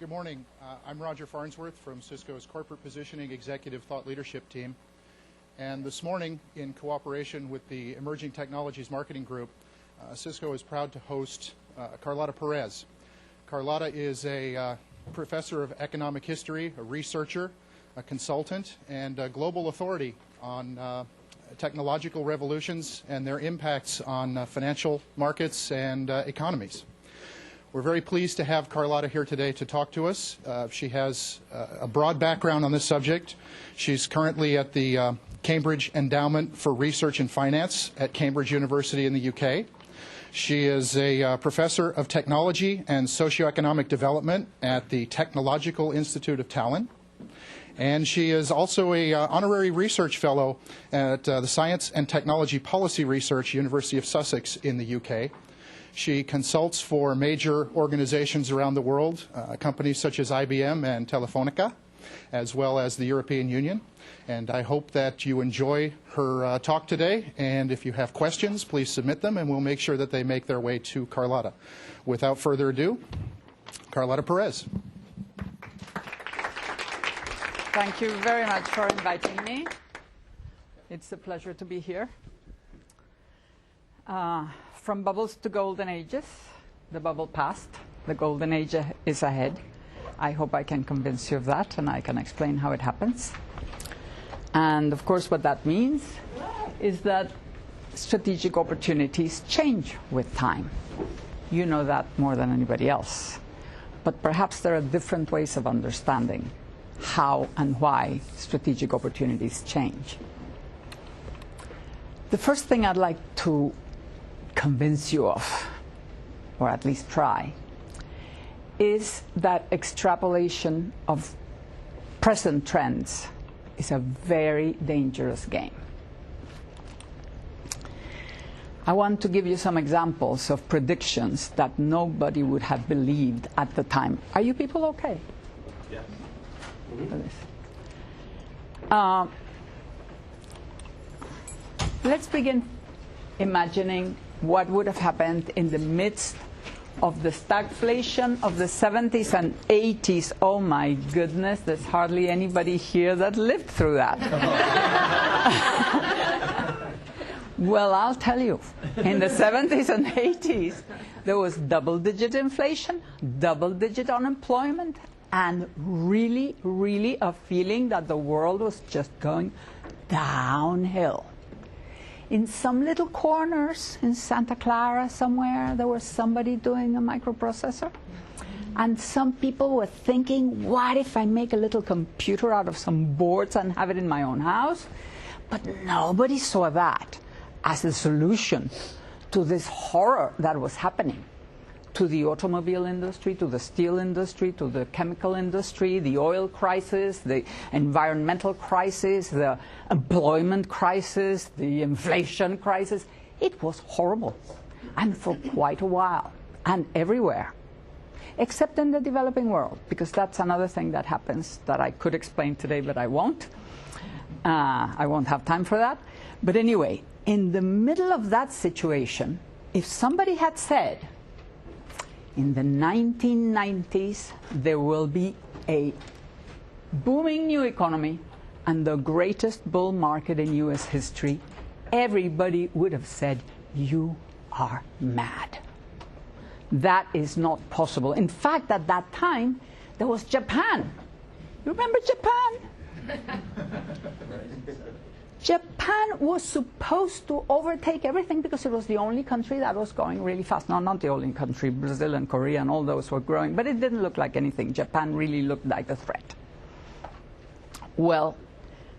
Good morning. I'm Roger Farnsworth from CISCO's Corporate Positioning Executive Thought Leadership Team. And this morning, in cooperation with the Emerging Technologies Marketing Group, CISCO is proud to host Carlota Perez. Carlota is a professor of economic history, a researcher, a consultant, and a global authority on technological revolutions and their impacts on financial markets and economies. We're very pleased to have Carlota here today to talk to us. She has a broad background on this subject. She's currently at the Cambridge Endowment for Research and Finance at Cambridge University in the UK. She is a professor of technology and socioeconomic development at the Technological Institute of Tallinn. And she is also an honorary research fellow at the Science and Technology Policy Research, University of Sussex in the UK. She consults for major organizations around the world, companies such as IBM and Telefonica, as well as the European Union. And I hope that you enjoy her talk today. And if you have questions, please submit them, and we'll make sure that they make their way to Carlota. Without further ado, Carlota Perez. Thank you very much for inviting me. It's a pleasure to be here. From bubbles to golden ages, the bubble passed, the golden age is ahead. I hope I can convince you of that, and I can explain how it happens. And of course what that means is that strategic opportunities change with time. You know that more than anybody else. But perhaps there are different ways of understanding how and why strategic opportunities change. The first thing I'd like to convince you of, or at least try, is that extrapolation of present trends is a very dangerous game. I want to give you some examples of predictions that nobody would have believed at the time. Are you people okay? Yes. Let's begin imagining what would have happened in the midst of the stagflation of the 70s and 80s. Oh my goodness, there's hardly anybody here that lived through that. Well, I'll tell you, in the 70s and 80s, there was double-digit inflation, double-digit unemployment, and really, really a feeling that the world was just going downhill. In some little corners in Santa Clara somewhere, there was somebody doing a microprocessor. And some people were thinking, what if I make a little computer out of some boards and have it in my own house? But nobody saw that as a solution to this horror that was happening to the automobile industry, to the steel industry, to the chemical industry, the oil crisis, the environmental crisis, the employment crisis, the inflation crisis. It was horrible, and for quite a while, and everywhere, except in the developing world, because that's another thing that happens that I could explain today, but I won't. I won't have time for that. But anyway, in the middle of that situation, if somebody had said, in the 1990s, there will be a booming new economy and the greatest bull market in U.S. history, everybody would have said, you are mad. That is not possible. In fact, at that time, there was Japan. You remember Japan? Japan was supposed to overtake everything because it was the only country that was going really fast. No, not the only country. Brazil and Korea and all those were growing. But it didn't look like anything. Japan really looked like a threat. Well,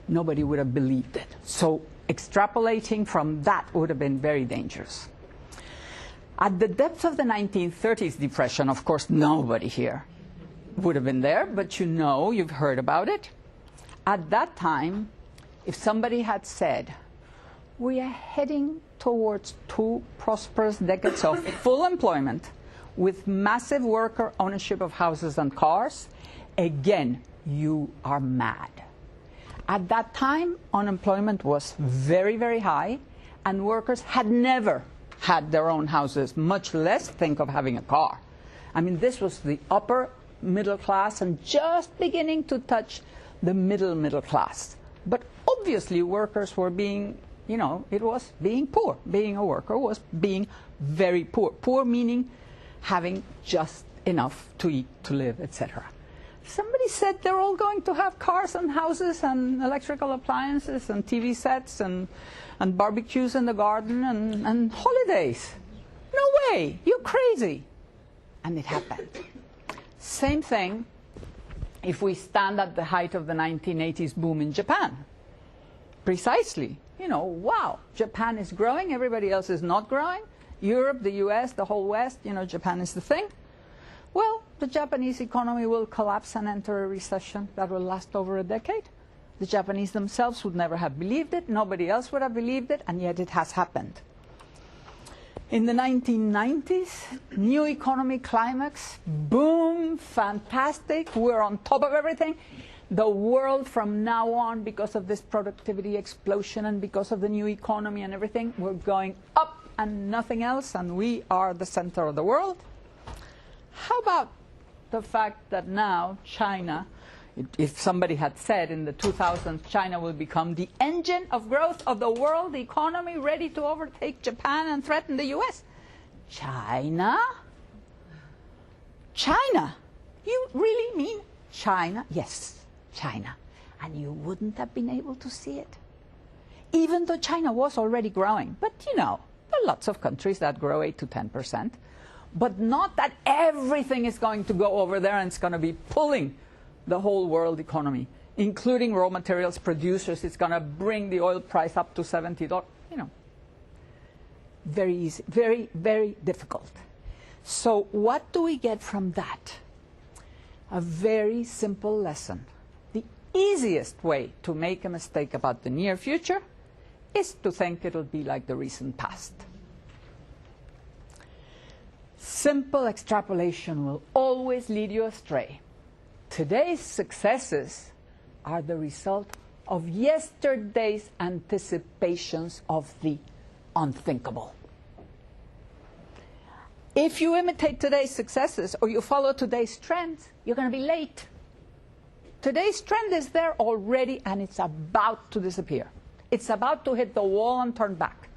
nobody would have believed it. So extrapolating from that would have been very dangerous. At the depth of the 1930s depression, of course, nobody here would have been there. But you know, you've heard about it. At that time, if somebody had said, we are heading towards 2 prosperous decades of full employment with massive worker ownership of houses and cars, again, you are mad. At that time, unemployment was very, very high, and workers had never had their own houses, much less think of having a car. I mean, this was the upper middle class and just beginning to touch the middle class. But obviously workers were being, it was being poor. Being a worker was being very poor. Poor meaning having just enough to eat, to live, etc. Somebody said they're all going to have cars and houses and electrical appliances and TV sets and barbecues in the garden and holidays. No way, you're crazy. And it happened. Same thing if we stand at the height of the 1980s boom in Japan. Precisely. Wow, Japan is growing, everybody else is not growing. Europe, the US, the whole West, Japan is the thing. Well, the Japanese economy will collapse and enter a recession that will last over a decade. The Japanese themselves would never have believed it. Nobody else would have believed it, and yet it has happened. In the 1990s, new economy climax, boom, fantastic, we're on top of everything. The world from now on, because of this productivity explosion and because of the new economy and everything, we're going up and nothing else, and we are the center of the world. How about the fact that now China, if somebody had said in the 2000s China will become the engine of growth of the world economy, ready to overtake Japan and threaten the US? China? China? You really mean China? Yes, China. And you wouldn't have been able to see it. Even though China was already growing. But there are lots of countries that grow 8 to 10%. But not that everything is going to go over there and it's going to be pulling the whole world economy, including raw materials producers. It's going to bring the oil price up to $70. Very easy, very, very difficult. So what do we get from that? A very simple lesson. The easiest way to make a mistake about the near future is to think it'll be like the recent past. Simple extrapolation will always lead you astray. Today's successes are the result of yesterday's anticipations of the unthinkable. If you imitate today's successes or you follow today's trends, you're going to be late. Today's trend is there already and it's about to disappear. It's about to hit the wall and turn back.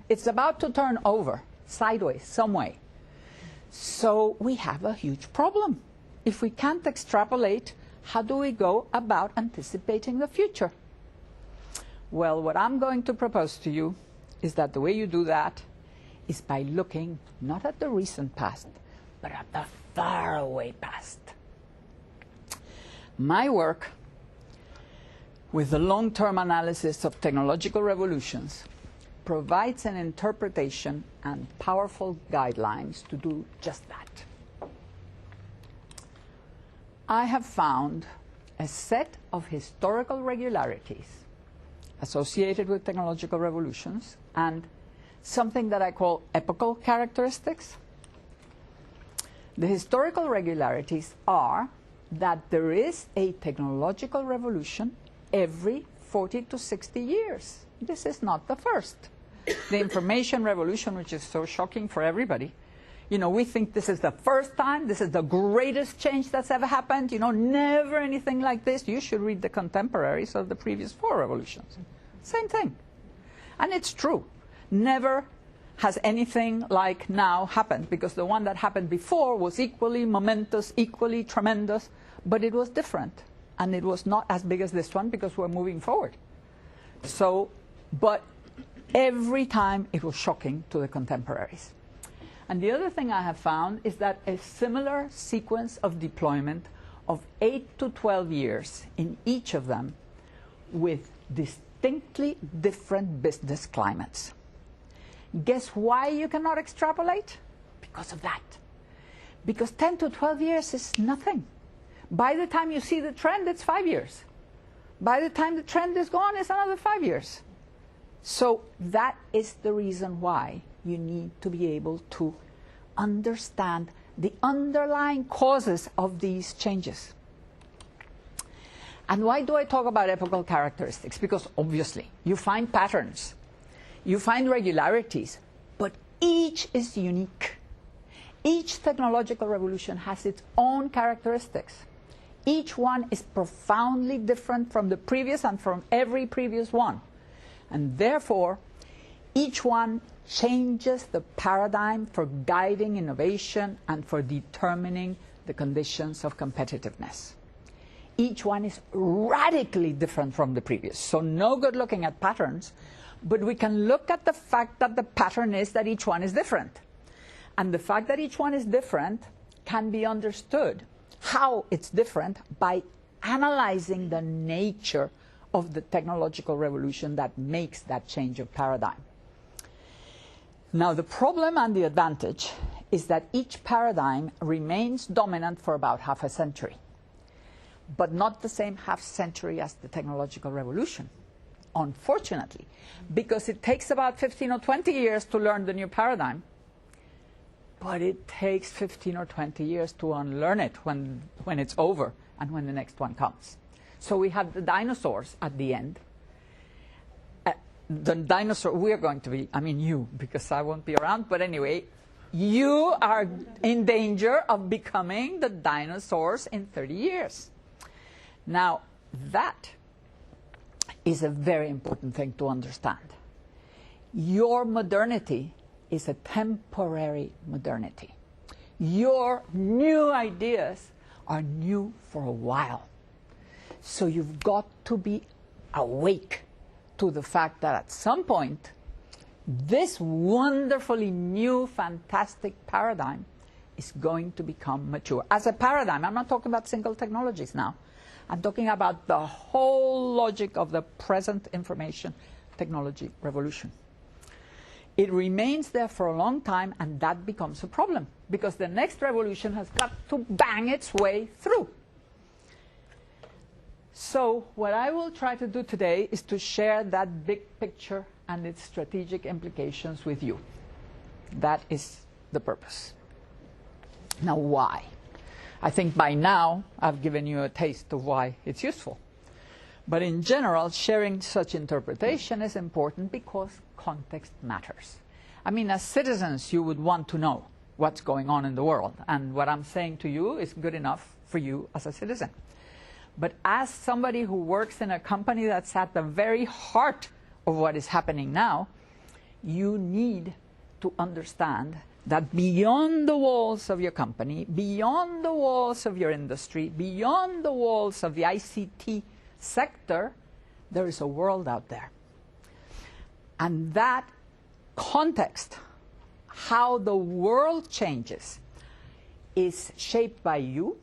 It's about to turn over, sideways, some way. So we have a huge problem. If we can't extrapolate, how do we go about anticipating the future? Well, what I'm going to propose to you is that the way you do that is by looking not at the recent past, but at the faraway past. My work with the long-term analysis of technological revolutions provides an interpretation and powerful guidelines to do just that. I have found a set of historical regularities associated with technological revolutions and something that I call epochal characteristics. The historical regularities are that there is a technological revolution every 40 to 60 years. This is not the first. The information revolution, which is so shocking for everybody, we think this is the first time, this is the greatest change that's ever happened, never anything like this. You should read the contemporaries of the previous 4 revolutions. Same thing. And it's true. Never has anything like now happened, because the one that happened before was equally momentous, equally tremendous, but it was different. And it was not as big as this one because we're moving forward. But every time it was shocking to the contemporaries. And the other thing I have found is that a similar sequence of deployment of 8 to 12 years in each of them with distinctly different business climates. Guess why you cannot extrapolate? Because of that. Because 10 to 12 years is nothing. By the time you see the trend, it's 5 years. By the time the trend is gone, it's another 5 years. So that is the reason why you need to be able to understand the underlying causes of these changes. And why do I talk about epochal characteristics? Because obviously you find patterns, you find regularities, but each is unique. Each technological revolution has its own characteristics. Each one is profoundly different from the previous and from every previous one. And therefore, each one changes the paradigm for guiding innovation and for determining the conditions of competitiveness. Each one is radically different from the previous. So no good looking at patterns, but we can look at the fact that the pattern is that each one is different. And the fact that each one is different can be understood how it's different by analyzing the nature of the technological revolution that makes that change of paradigm. Now, the problem and the advantage is that each paradigm remains dominant for about half a century, but not the same half century as the technological revolution, unfortunately, because it takes about 15 or 20 years to learn the new paradigm, but it takes 15 or 20 years to unlearn it when it's over and when the next one comes. So we have the dinosaurs at the end. The dinosaur, we are going to be, I mean you, because I won't be around, but anyway, you are in danger of becoming the dinosaurs in 30 years. Now, that is a very important thing to understand. Your modernity is a temporary modernity. Your new ideas are new for a while. So you've got to be awake to the fact that at some point, this wonderfully new, fantastic paradigm is going to become mature. As a paradigm, I'm not talking about single technologies now. I'm talking about the whole logic of the present information technology revolution. It remains there for a long time, and that becomes a problem, because the next revolution has got to bang its way through. So what I will try to do today is to share that big picture and its strategic implications with you. That is the purpose. Now, why? I think by now I've given you a taste of why it's useful. But in general, sharing such interpretation is important because context matters. I mean, as citizens, you would want to know what's going on in the world. And what I'm saying to you is good enough for you as a citizen. But as somebody who works in a company that's at the very heart of what is happening now, you need to understand that beyond the walls of your company, beyond the walls of your industry, beyond the walls of the ICT sector, there is a world out there. And that context, how the world changes, is shaped by you,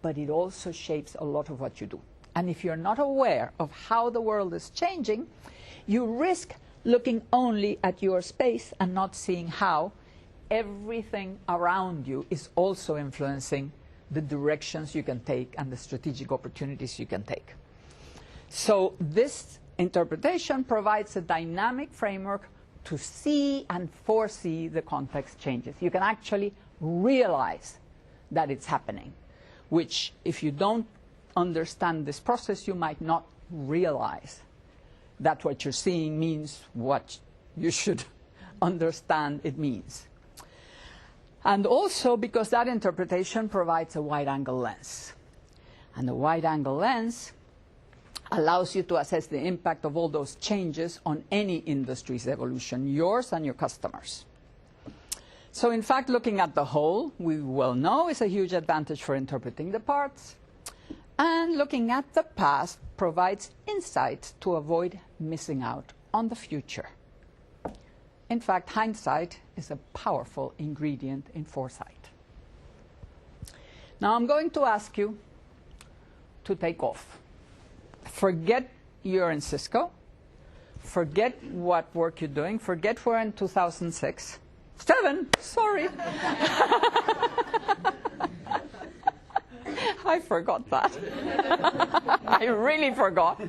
but it also shapes a lot of what you do. And if you're not aware of how the world is changing, you risk looking only at your space and not seeing how everything around you is also influencing the directions you can take and the strategic opportunities you can take. So this interpretation provides a dynamic framework to see and foresee the context changes. You can actually realize that it's happening, which if you don't understand this process, you might not realize that what you're seeing means what you should understand it means. And also because that interpretation provides a wide-angle lens. And the wide-angle lens allows you to assess the impact of all those changes on any industry's evolution, yours and your customers. So in fact, looking at the whole, we well know, is a huge advantage for interpreting the parts. And looking at the past provides insights to avoid missing out on the future. In fact, hindsight is a powerful ingredient in foresight. Now I'm going to ask you to take off. Forget you're in CISCO. Forget what work you're doing. Forget we're in 2006. 7, sorry. I forgot that. I really forgot.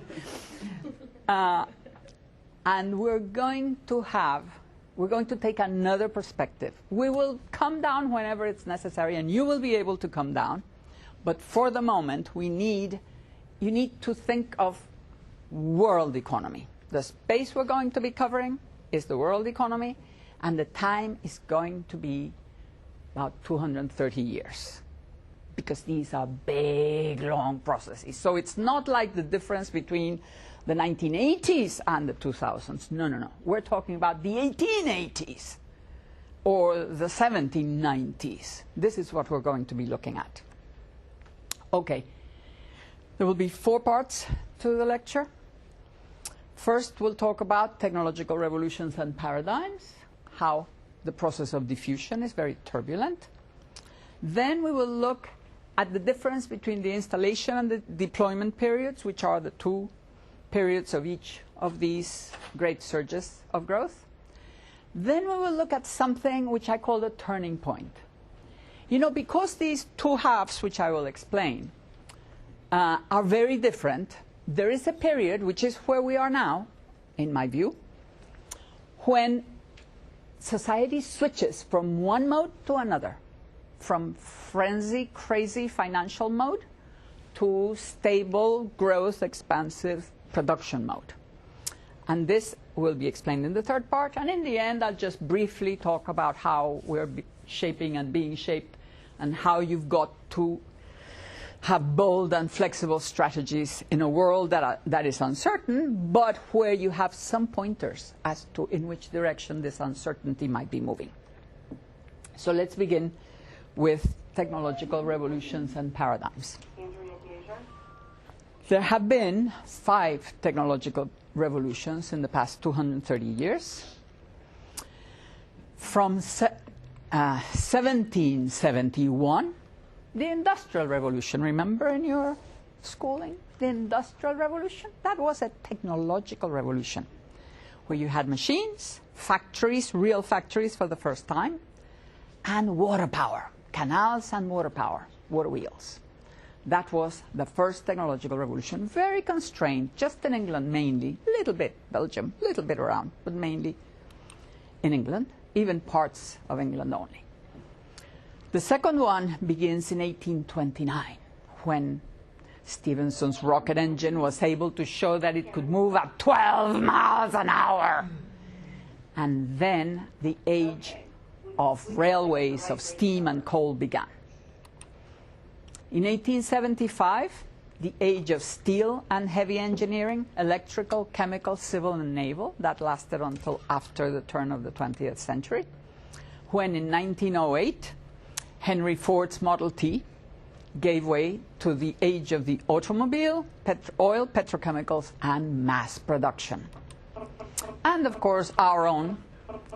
And we're going to take another perspective. We will come down whenever it's necessary, and you will be able to come down. But for the moment, you need to think of world economy. The space we're going to be covering is the world economy, and the time is going to be about 230 years, because these are big, long processes. So it's not like the difference between the 1980s and the 2000s. No, no, no. We're talking about the 1880s or the 1790s. This is what we're going to be looking at. Okay. There will be 4 parts to the lecture. First, we'll talk about technological revolutions and paradigms, how the process of diffusion is very turbulent. Then we will look at the difference between the installation and the deployment periods, which are the 2 periods of each of these great surges of growth. Then we will look at something which I call the turning point. You know, because these 2 halves, which I will explain, are very different, there is a period, which is where we are now, in my view, when society switches from one mode to another, from frenzy, crazy financial mode to stable, growth, expansive production mode. And this will be explained in the 3rd part. And in the end, I'll just briefly talk about how we're shaping and being shaped, and how you've got to have bold and flexible strategies in a world that is uncertain, but where you have some pointers as to in which direction this uncertainty might be moving. So let's begin with technological revolutions and paradigms. There have been 5 technological revolutions in the past 230 years. From 1771, the Industrial Revolution. Remember in your schooling, the Industrial Revolution? That was a technological revolution where you had machines, factories, real factories for the first time, and water power, canals and water power, water wheels. That was the first technological revolution, very constrained, just in England mainly, a little bit Belgium, a little bit around, but mainly in England, even parts of England only. The second one begins in 1829, when Stephenson's rocket engine was able to show that it could move at 12 miles an hour. And then the age of railways, of steam and coal began. In 1875, the age of steel and heavy engineering, electrical, chemical, civil and naval, that lasted until after the turn of the 20th century, when in 1908, Henry Ford's Model T gave way to the age of the automobile, oil, petrochemicals, and mass production. And of course, our own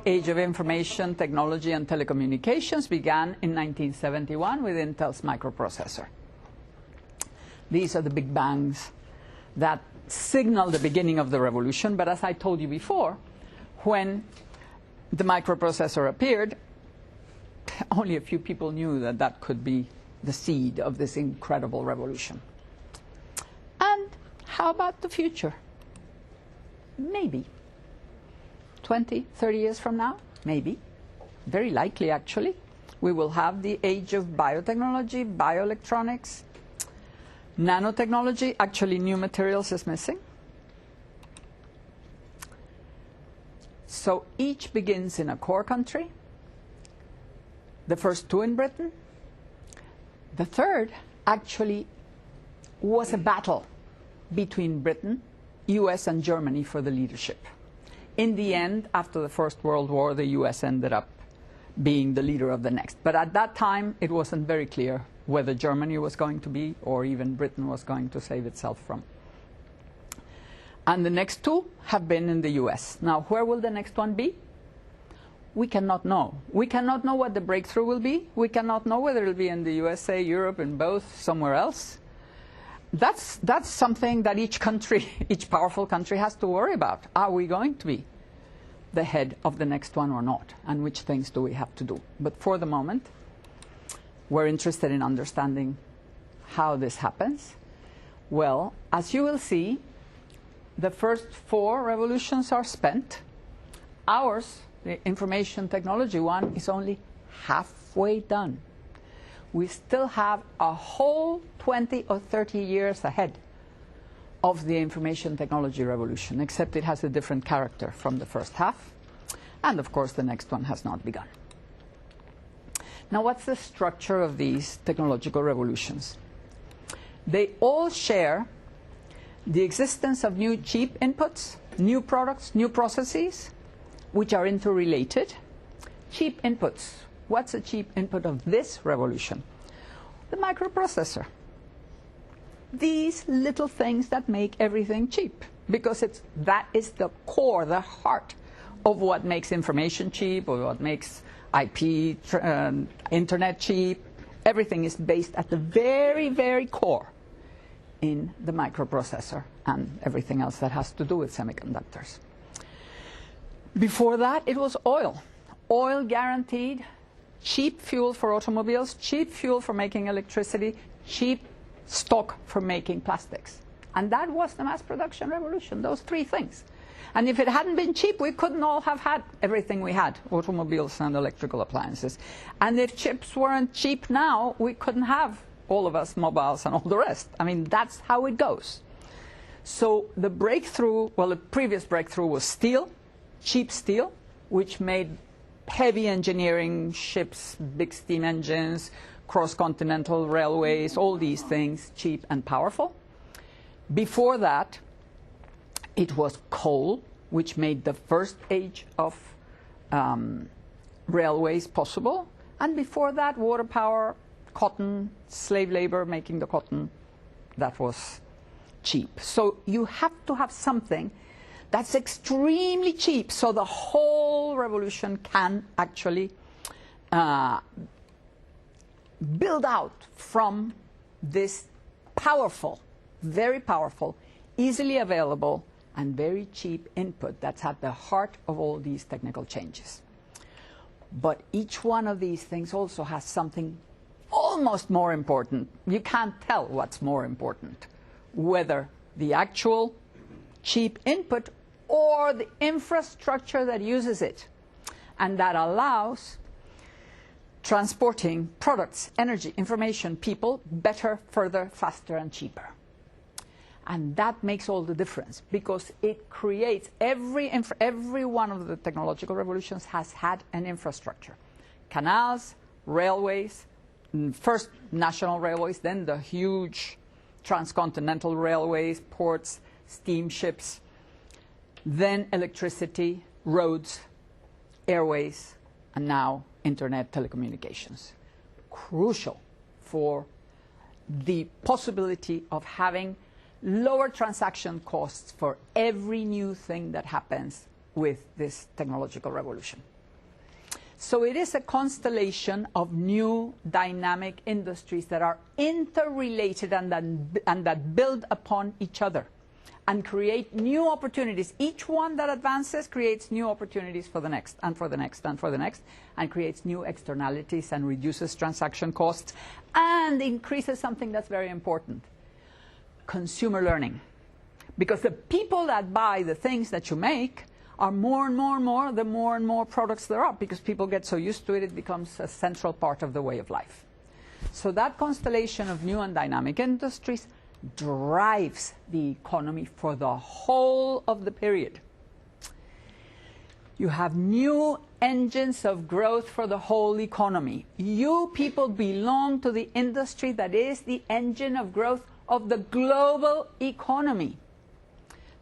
age of information, technology, and telecommunications began in 1971 with Intel's microprocessor. These are the big bangs that signal the beginning of the revolution. But as I told you before, when the microprocessor appeared, only a few people knew that that could be the seed of this incredible revolution. And how about the future? Maybe 20, 30 years from now, maybe, very likely actually, we will have the age of biotechnology, bioelectronics, nanotechnology. Actually, new materials is missing. So each begins in a core country. The first 2 in Britain. The third actually was a battle between Britain, US, and Germany for the leadership. In the end, after the First World War, the US ended up being the leader of the next. But at that time, it wasn't very clear whether Germany was going to be, or even Britain was going to save itself from. And the next 2 have been in the US. Now, where will the next one be? We cannot know. We cannot know what the breakthrough will be. We cannot know whether it will be in the USA, Europe, in both, somewhere else. That's something that each country, each powerful country has to worry about. Are we going to be the head of the next one or not? And which things do we have to do? But for the moment, we're interested in understanding how this happens. Well, as you will see, the first 4 revolutions are spent. Ours, the information technology one, is only halfway done. We still have a whole 20 or 30 years ahead of the information technology revolution, except it has a different character from the first half. And of course, the next one has not begun. Now, what's the structure of these technological revolutions? They all share the existence of new cheap inputs, new products, new processes, which are interrelated. Cheap inputs. What's a cheap input of this revolution? The microprocessor. These little things that make everything cheap, because that is the core, the heart of what makes information cheap, or what makes IP, internet cheap. Everything is based at the very, very core in the microprocessor and everything else that has to do with semiconductors. Before that, it was oil. Oil guaranteed cheap fuel for automobiles, cheap fuel for making electricity, cheap stock for making plastics. And that was the mass production revolution, those three things. And if it hadn't been cheap, we couldn't all have had everything we had, automobiles and electrical appliances. And if chips weren't cheap now, we couldn't have, all of us, mobiles and all the rest. I mean, that's how it goes. So the breakthrough, well, the previous breakthrough was steel, cheap steel, which made heavy engineering ships, big steam engines, cross-continental railways, all these things cheap and powerful. Before that, it was coal, which made the first age of railways possible. And before that, water power, cotton, slave labor, making the cotton, that was cheap. So you have to have something that's extremely cheap, so the whole revolution can actually build out from this powerful, very powerful, easily available, and very cheap input that's at the heart of all these technical changes. But each one of these things also has something almost more important. You can't tell what's more important, whether the actual cheap input or the infrastructure that uses it, and that allows transporting products, energy, information, people better, further, faster, and cheaper. And that makes all the difference, because it creates every one of the technological revolutions has had an infrastructure. Canals, railways, first national railways, then the huge transcontinental railways, ports, steamships, then electricity, roads, airways, and now internet telecommunications. Crucial for the possibility of having lower transaction costs for every new thing that happens with this technological revolution. So it is a constellation of new dynamic industries that are interrelated and that build upon each other and create new opportunities. Each one that advances creates new opportunities for the next, and for the next, and for the next, and creates new externalities and reduces transaction costs and increases something that's very important: consumer learning. Because the people that buy the things that you make are more and more and more, the more and more products there are, because people get so used to it, it becomes a central part of the way of life. So that constellation of new and dynamic industries drives the economy for the whole of the period. You have new engines of growth for the whole economy. You people belong to the industry that is the engine of growth of the global economy.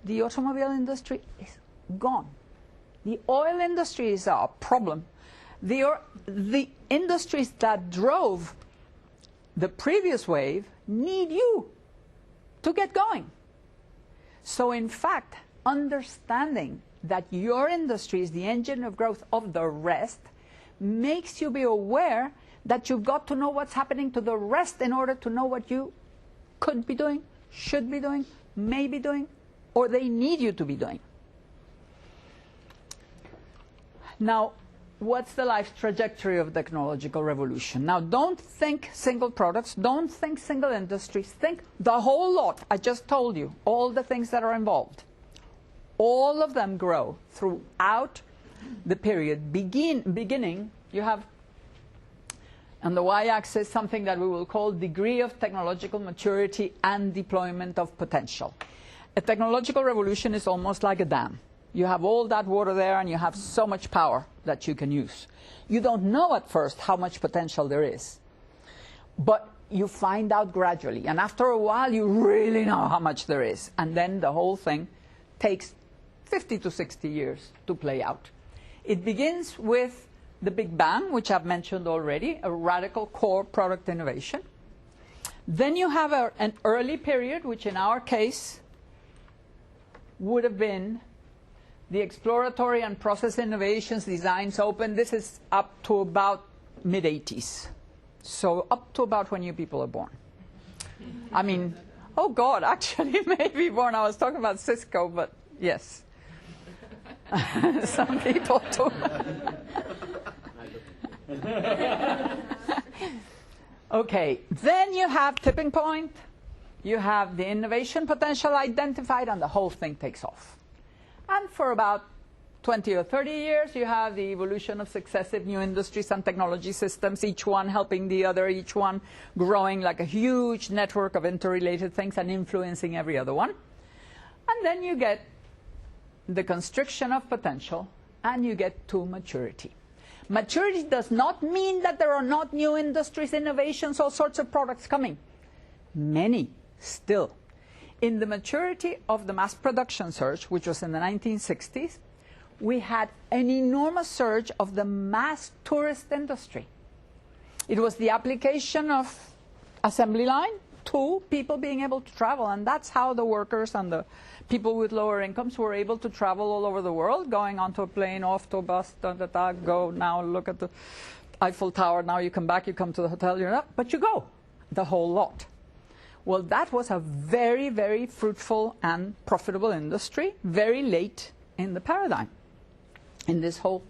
The automobile industry is gone. The oil industry is a problem. The industries that drove the previous wave need you to get going. So in fact, understanding that your industry is the engine of growth of the rest makes you be aware that you've got to know what's happening to the rest in order to know what you could be doing, should be doing, may be doing, or they need you to be doing. Now, what's the life trajectory of the technological revolution? Now, don't think single products, don't think single industries, think the whole lot. I just told you all the things that are involved. All of them grow throughout the period. Beginning, you have on the y-axis something that we will call degree of technological maturity and deployment of potential. A technological revolution is almost like a dam. You have all that water there and you have so much power that you can use. You don't know at first how much potential there is, but you find out gradually. And after a while, you really know how much there is. And then the whole thing takes 50 to 60 years to play out. It begins with the Big Bang, which I've mentioned already, a radical core product innovation. Then you have an early period, which in our case would have been the exploratory and process innovations, designs open. This is up to about mid-80s. So up to about when you people are born. I mean, oh God, actually maybe born. I was talking about CISCO, but yes. Some people too. Okay, then you have tipping point. You have the innovation potential identified, and the whole thing takes off. And for about 20 or 30 years, you have the evolution of successive new industries and technology systems, each one helping the other, each one growing like a huge network of interrelated things and influencing every other one. And then you get the constriction of potential, and you get to maturity. Maturity does not mean that there are not new industries, innovations, all sorts of products coming. Many still. In the maturity of the mass production surge, which was in the 1960s, we had an enormous surge of the mass tourist industry. It was the application of assembly line to people being able to travel, and that's how the workers and the people with lower incomes were able to travel all over the world, going onto a plane, off to a bus, go, now look at the Eiffel Tower, now you come back, you come to the hotel, you're not, but you go, the whole lot. Well, that was a very, very fruitful and profitable industry, very late in the paradigm, in this whole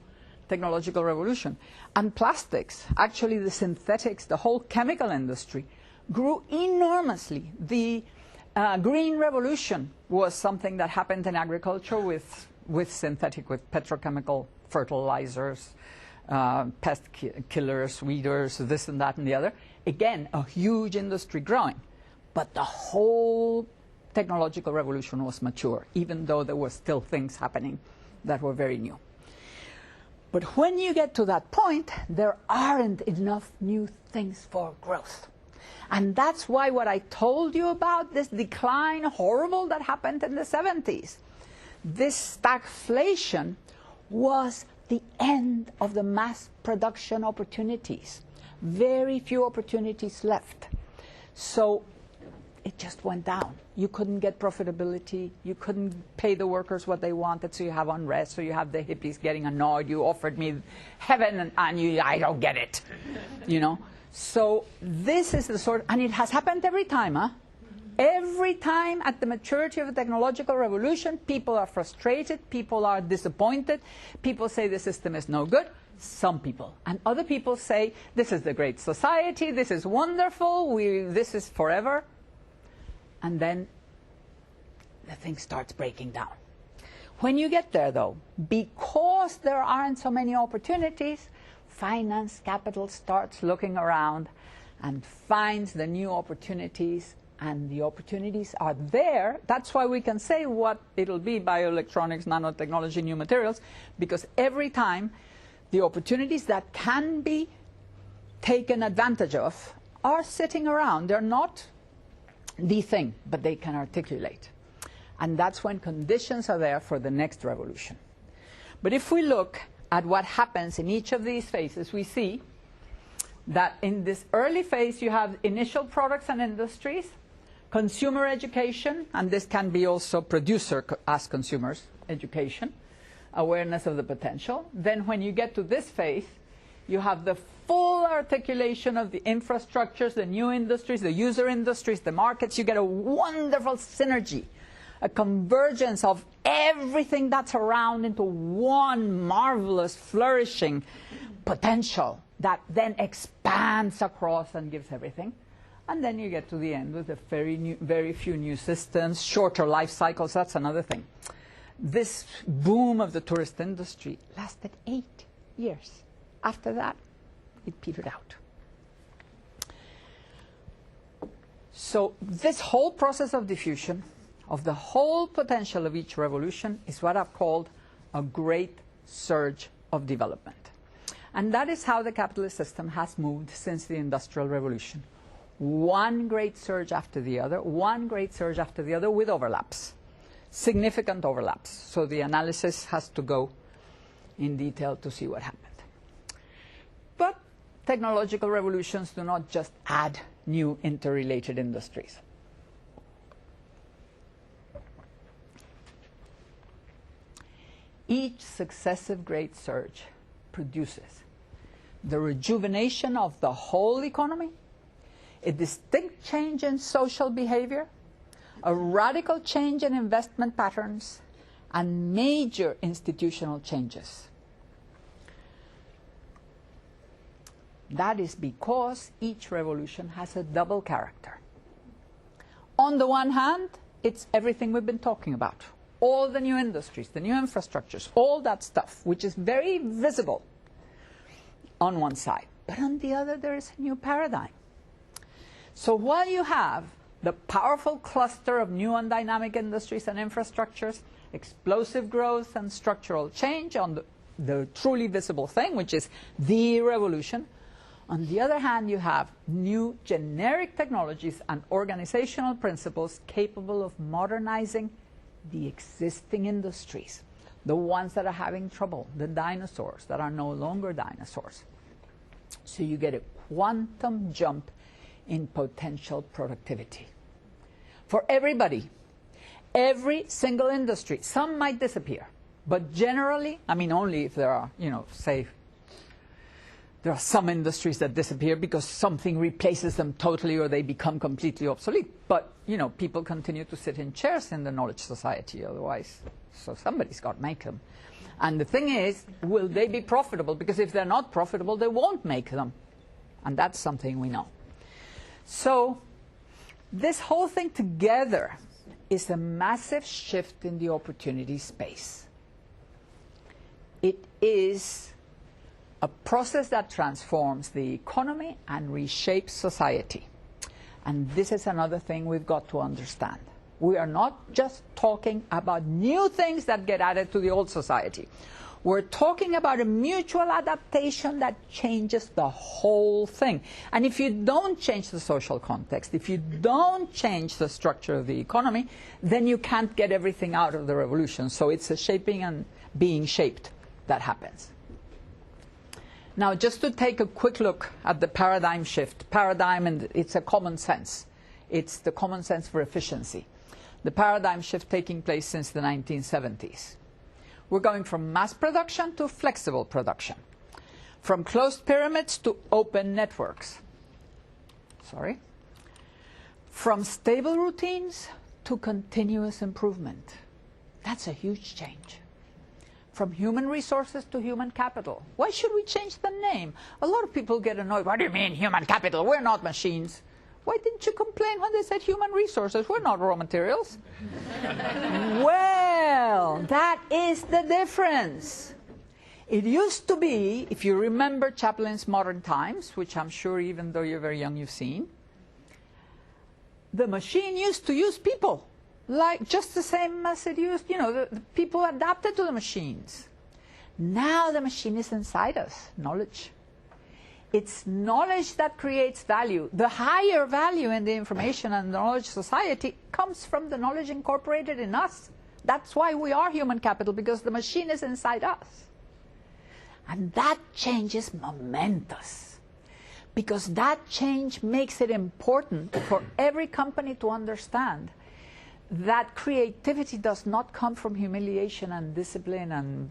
technological revolution. And plastics, actually the synthetics, the whole chemical industry, grew enormously. The green revolution was something that happened in agriculture with petrochemical fertilizers, pest killers, weeders, this and that and the other. Again, a huge industry growing. But the whole technological revolution was mature, even though there were still things happening that were very new. But when you get to that point, there aren't enough new things for growth. And that's why what I told you about this decline, horrible, that happened in the 70s, this stagflation was the end of the mass production opportunities. Very few opportunities left. So it just went down. You couldn't get profitability. You couldn't pay the workers what they wanted, so you have unrest, so you have the hippies getting annoyed. You offered me heaven, and I don't get it, you know. So this is the sort, and it has happened every time, huh? Every time at the maturity of the technological revolution, people are frustrated, people are disappointed, people say the system is no good, some people. And other people say, this is the great society, this is wonderful, this is forever. And then the thing starts breaking down. When you get there, though, because there aren't so many opportunities, finance capital starts looking around and finds the new opportunities, and the opportunities are there. That's why we can say what it'll be: bioelectronics, nanotechnology, new materials, because every time the opportunities that can be taken advantage of are sitting around. They're not the thing, but they can articulate. And that's when conditions are there for the next revolution. But if we look at what happens in each of these phases, we see that in this early phase you have initial products and industries, consumer education, and this can be also producer as consumers education, awareness of the potential. Then when you get to this phase, you have the full articulation of the infrastructures, the new industries, the user industries, the markets. You get a wonderful synergy, a convergence of everything that's around into one marvelous, flourishing potential that then expands across and gives everything. And then you get to the end with very few new systems, shorter life cycles. That's another thing. This boom of the tourist industry lasted 8 years. After that, it petered out. So this whole process of diffusion of the whole potential of each revolution is what I've called a great surge of development. And that is how the capitalist system has moved since the Industrial Revolution. One great surge after the other, one great surge after the other with overlaps, significant overlaps. So the analysis has to go in detail to see what happened. But technological revolutions do not just add new interrelated industries. Each successive great surge produces the rejuvenation of the whole economy, a distinct change in social behavior, a radical change in investment patterns, and major institutional changes. That is because each revolution has a double character. On the one hand, it's everything we've been talking about. All the new industries, the new infrastructures, all that stuff, which is very visible on one side. But on the other, there is a new paradigm. So while you have the powerful cluster of new and dynamic industries and infrastructures, explosive growth and structural change on the truly visible thing, which is the revolution, on the other hand, you have new generic technologies and organizational principles capable of modernizing the existing industries, the ones that are having trouble, the dinosaurs that are no longer dinosaurs. So you get a quantum jump in potential productivity. For everybody, every single industry, some might disappear, but generally, I mean only if there are, say, there are some industries that disappear because something replaces them totally or they become completely obsolete. But, people continue to sit in chairs in the knowledge society otherwise. So somebody's got to make them. And the thing is, will they be profitable? Because if they're not profitable, they won't make them. And that's something we know. So this whole thing together is a massive shift in the opportunity space. It is a process that transforms the economy and reshapes society. And this is another thing we've got to understand. We are not just talking about new things that get added to the old society. We're talking about a mutual adaptation that changes the whole thing. And if you don't change the social context, if you don't change the structure of the economy, then you can't get everything out of the revolution. So it's a shaping and being shaped that happens. Now, just to take a quick look at the paradigm shift. Paradigm, and it's a common sense. It's the common sense for efficiency. The paradigm shift taking place since the 1970s. We're going from mass production to flexible production. From closed pyramids to open networks. From stable routines to continuous improvement. That's a huge change. From human resources to human capital. Why should we change the name? A lot of people get annoyed. What do you mean human capital? We're not machines. Why didn't you complain when they said human resources? We're not raw materials. Well, that is the difference. It used to be, if you remember Chaplin's Modern Times, which I'm sure even though you're very young you've seen, the machine used to use people. Like just the same as it used, the people adapted to the machines. Now the machine is inside us, knowledge. It's knowledge that creates value. The higher value in the information and knowledge society comes from the knowledge incorporated in us. That's why we are human capital, because the machine is inside us. And that change is momentous, because that change makes it important for every company to understand that creativity does not come from humiliation and discipline and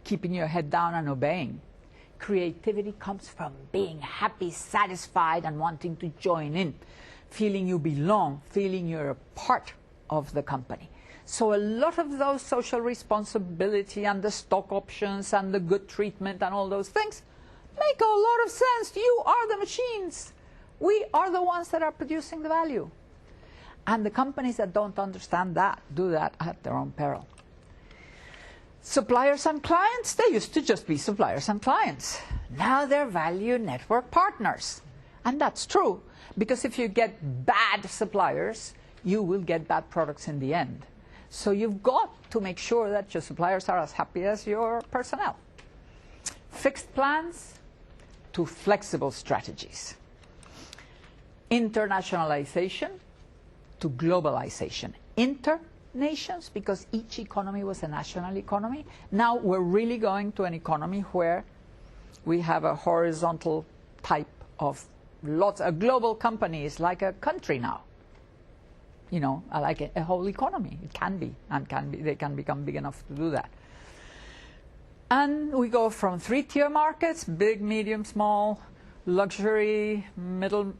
keeping your head down and obeying. Creativity comes from being happy, satisfied, and wanting to join in, feeling you belong, feeling you're a part of the company. So a lot of those social responsibility and the stock options and the good treatment and all those things make a lot of sense. You are the machines. We are the ones that are producing the value. And the companies that don't understand that do that at their own peril. Suppliers and clients, they used to just be suppliers and clients. Now they're value network partners. And that's true, because if you get bad suppliers, you will get bad products in the end. So you've got to make sure that your suppliers are as happy as your personnel. fixed plans to flexible strategies. Internationalization to globalization. Inter-nations, because each economy was a national economy. Now we're really going to an economy where we have a horizontal type of a global company is like a country now. You know, like a whole economy. It can be, and they can become big enough to do that. And we go from 3-tier markets, big, medium, small, luxury, middle,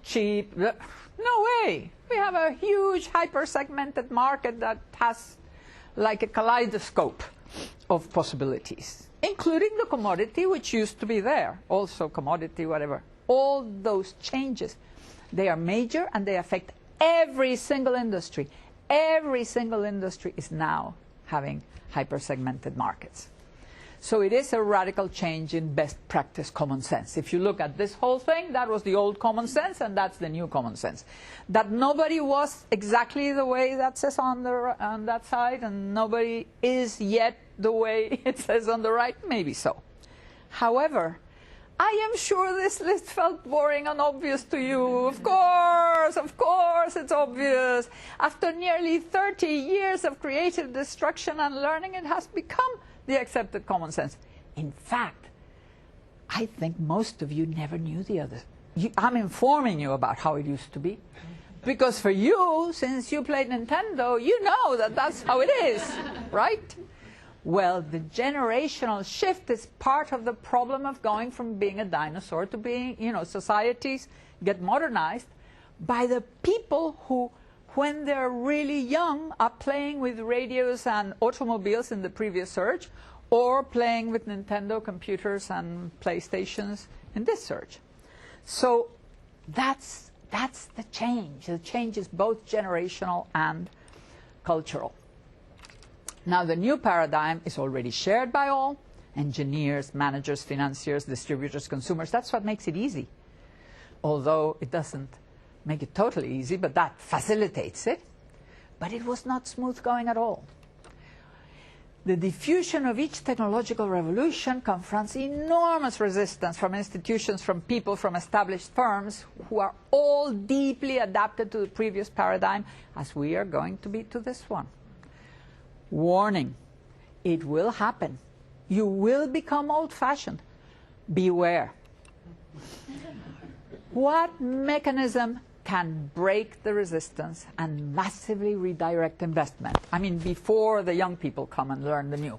cheap. No way. We have a huge hyper-segmented market that has like a kaleidoscope of possibilities, including the commodity, which used to be there, also commodity, whatever. All those changes, they are major and they affect every single industry. Every single industry is now having hyper-segmented markets. So it is a radical change in best practice common sense. If you look at this whole thing, that was the old common sense and that's the new common sense. That nobody was exactly the way that says on that side and nobody is yet the way it says on the right, maybe so. However, I am sure this list felt boring and obvious to you. Of course, it's obvious. After nearly 30 years of creative destruction and learning, it has become the accepted common sense. In fact, I think most of you never knew the others. I'm informing you about how it used to be. Because for you, since you played Nintendo, you know that that's how it is, right? Well, the generational shift is part of the problem of going from being a dinosaur to being, you know, societies get modernized by the people who, when they're really young, are playing with radios and automobiles in the previous surge, or playing with Nintendo computers and PlayStations in this surge. So that's the change. The change is both generational and cultural. Now, the new paradigm is already shared by all, engineers, managers, financiers, distributors, consumers. That's what makes it easy, although it doesn't make it totally easy, but that facilitates it. But it was not smooth going at all. The diffusion of each technological revolution confronts enormous resistance from institutions, from people, from established firms who are all deeply adapted to the previous paradigm, as we are going to be to this one. Warning, it will happen. You will become old-fashioned. Beware. What mechanism can break the resistance and massively redirect investment? I mean, before the young people come and learn the new.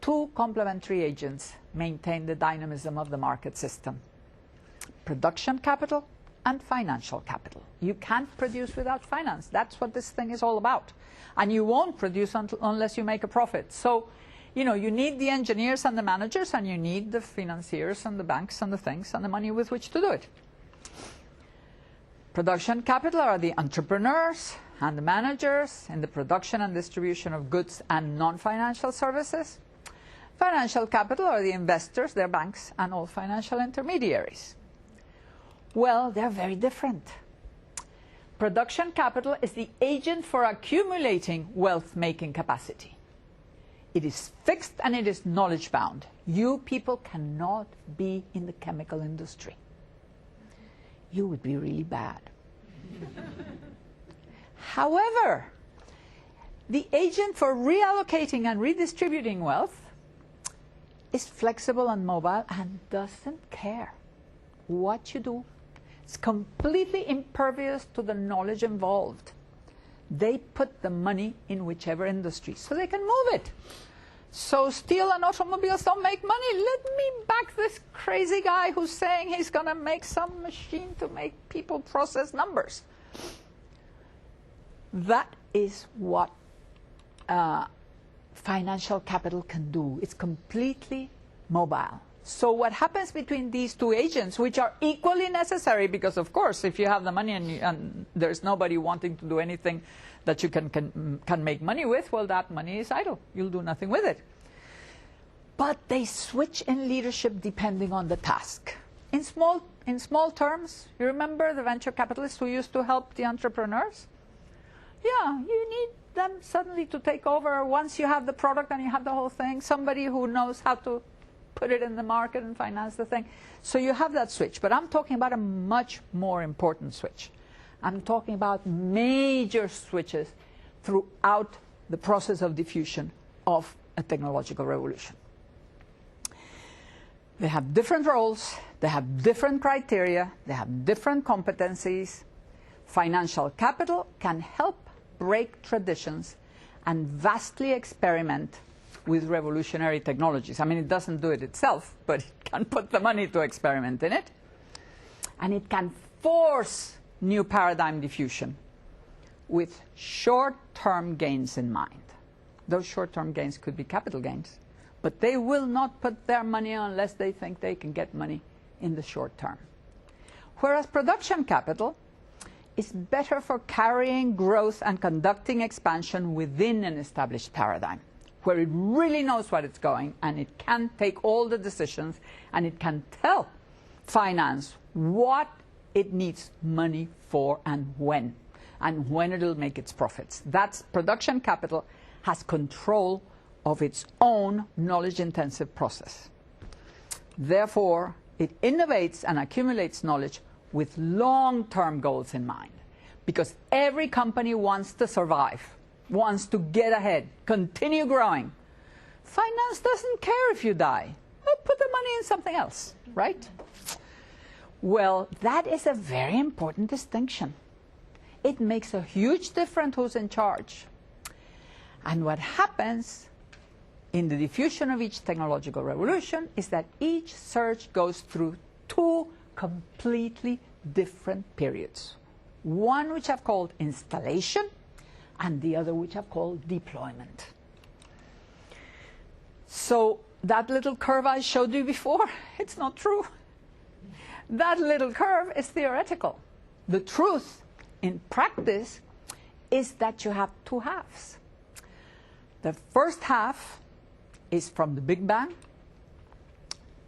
Two complementary agents maintain the dynamism of the market system: production capital and financial capital. You can't produce without finance. That's what this thing is all about. And you won't produce unless you make a profit. So, you know, you need the engineers and the managers, and you need the financiers and the banks and the things and the money with which to do it. Production capital are the entrepreneurs and the managers in the production and distribution of goods and non-financial services. Financial capital are the investors, their banks, and all financial intermediaries. Well, they're very different. Production capital is the agent for accumulating wealth-making capacity. It is fixed and it is knowledge-bound. You people cannot be in the chemical industry. You would be really bad. However, the agent for reallocating and redistributing wealth is flexible and mobile and doesn't care what you do. It's completely impervious to the knowledge involved. They put the money in whichever industry, so they can move it. So steel and automobiles don't make money. Let me back this crazy guy who's saying he's going to make some machine to make people process numbers. That is what financial capital can do. It's completely mobile. So what happens between these two agents, which are equally necessary, because of course if you have the money and there's nobody wanting to do anything that you can make money with, well, that money is idle. You'll do nothing with it. But they switch in leadership depending on the task. In small terms, you remember the venture capitalists who used to help the entrepreneurs? Yeah, you need them suddenly to take over once you have the product and you have the whole thing, somebody who knows how to put it in the market and finance the thing. So you have that switch. But I'm talking about a much more important switch. I'm talking about major switches throughout the process of diffusion of a technological revolution. They have different roles, they have different criteria, they have different competencies. Financial capital can help break traditions and vastly experiment with revolutionary technologies. I mean, it doesn't do it itself, but it can put the money to experiment in it. And it can force new paradigm diffusion with short-term gains in mind. Those short-term gains could be capital gains, but they will not put their money on unless they think they can get money in the short term. Whereas production capital is better for carrying growth and conducting expansion within an established paradigm, where it really knows what it's going and it can take all the decisions and it can tell finance what it needs money for and when it'll make its profits. That's production capital has control of its own knowledge-intensive process. Therefore, it innovates and accumulates knowledge with long-term goals in mind, because every company wants to survive, wants to get ahead, continue growing. Finance doesn't care if you die. Well, put the money in something else, right? Well, that is a very important distinction. It makes a huge difference who's in charge. And what happens in the diffusion of each technological revolution is that each surge goes through two completely different periods. One which I've called installation, and the other which I've called deployment. So that little curve I showed you before, it's not true. That little curve is theoretical. The truth in practice is that you have two halves. The first half is from the Big Bang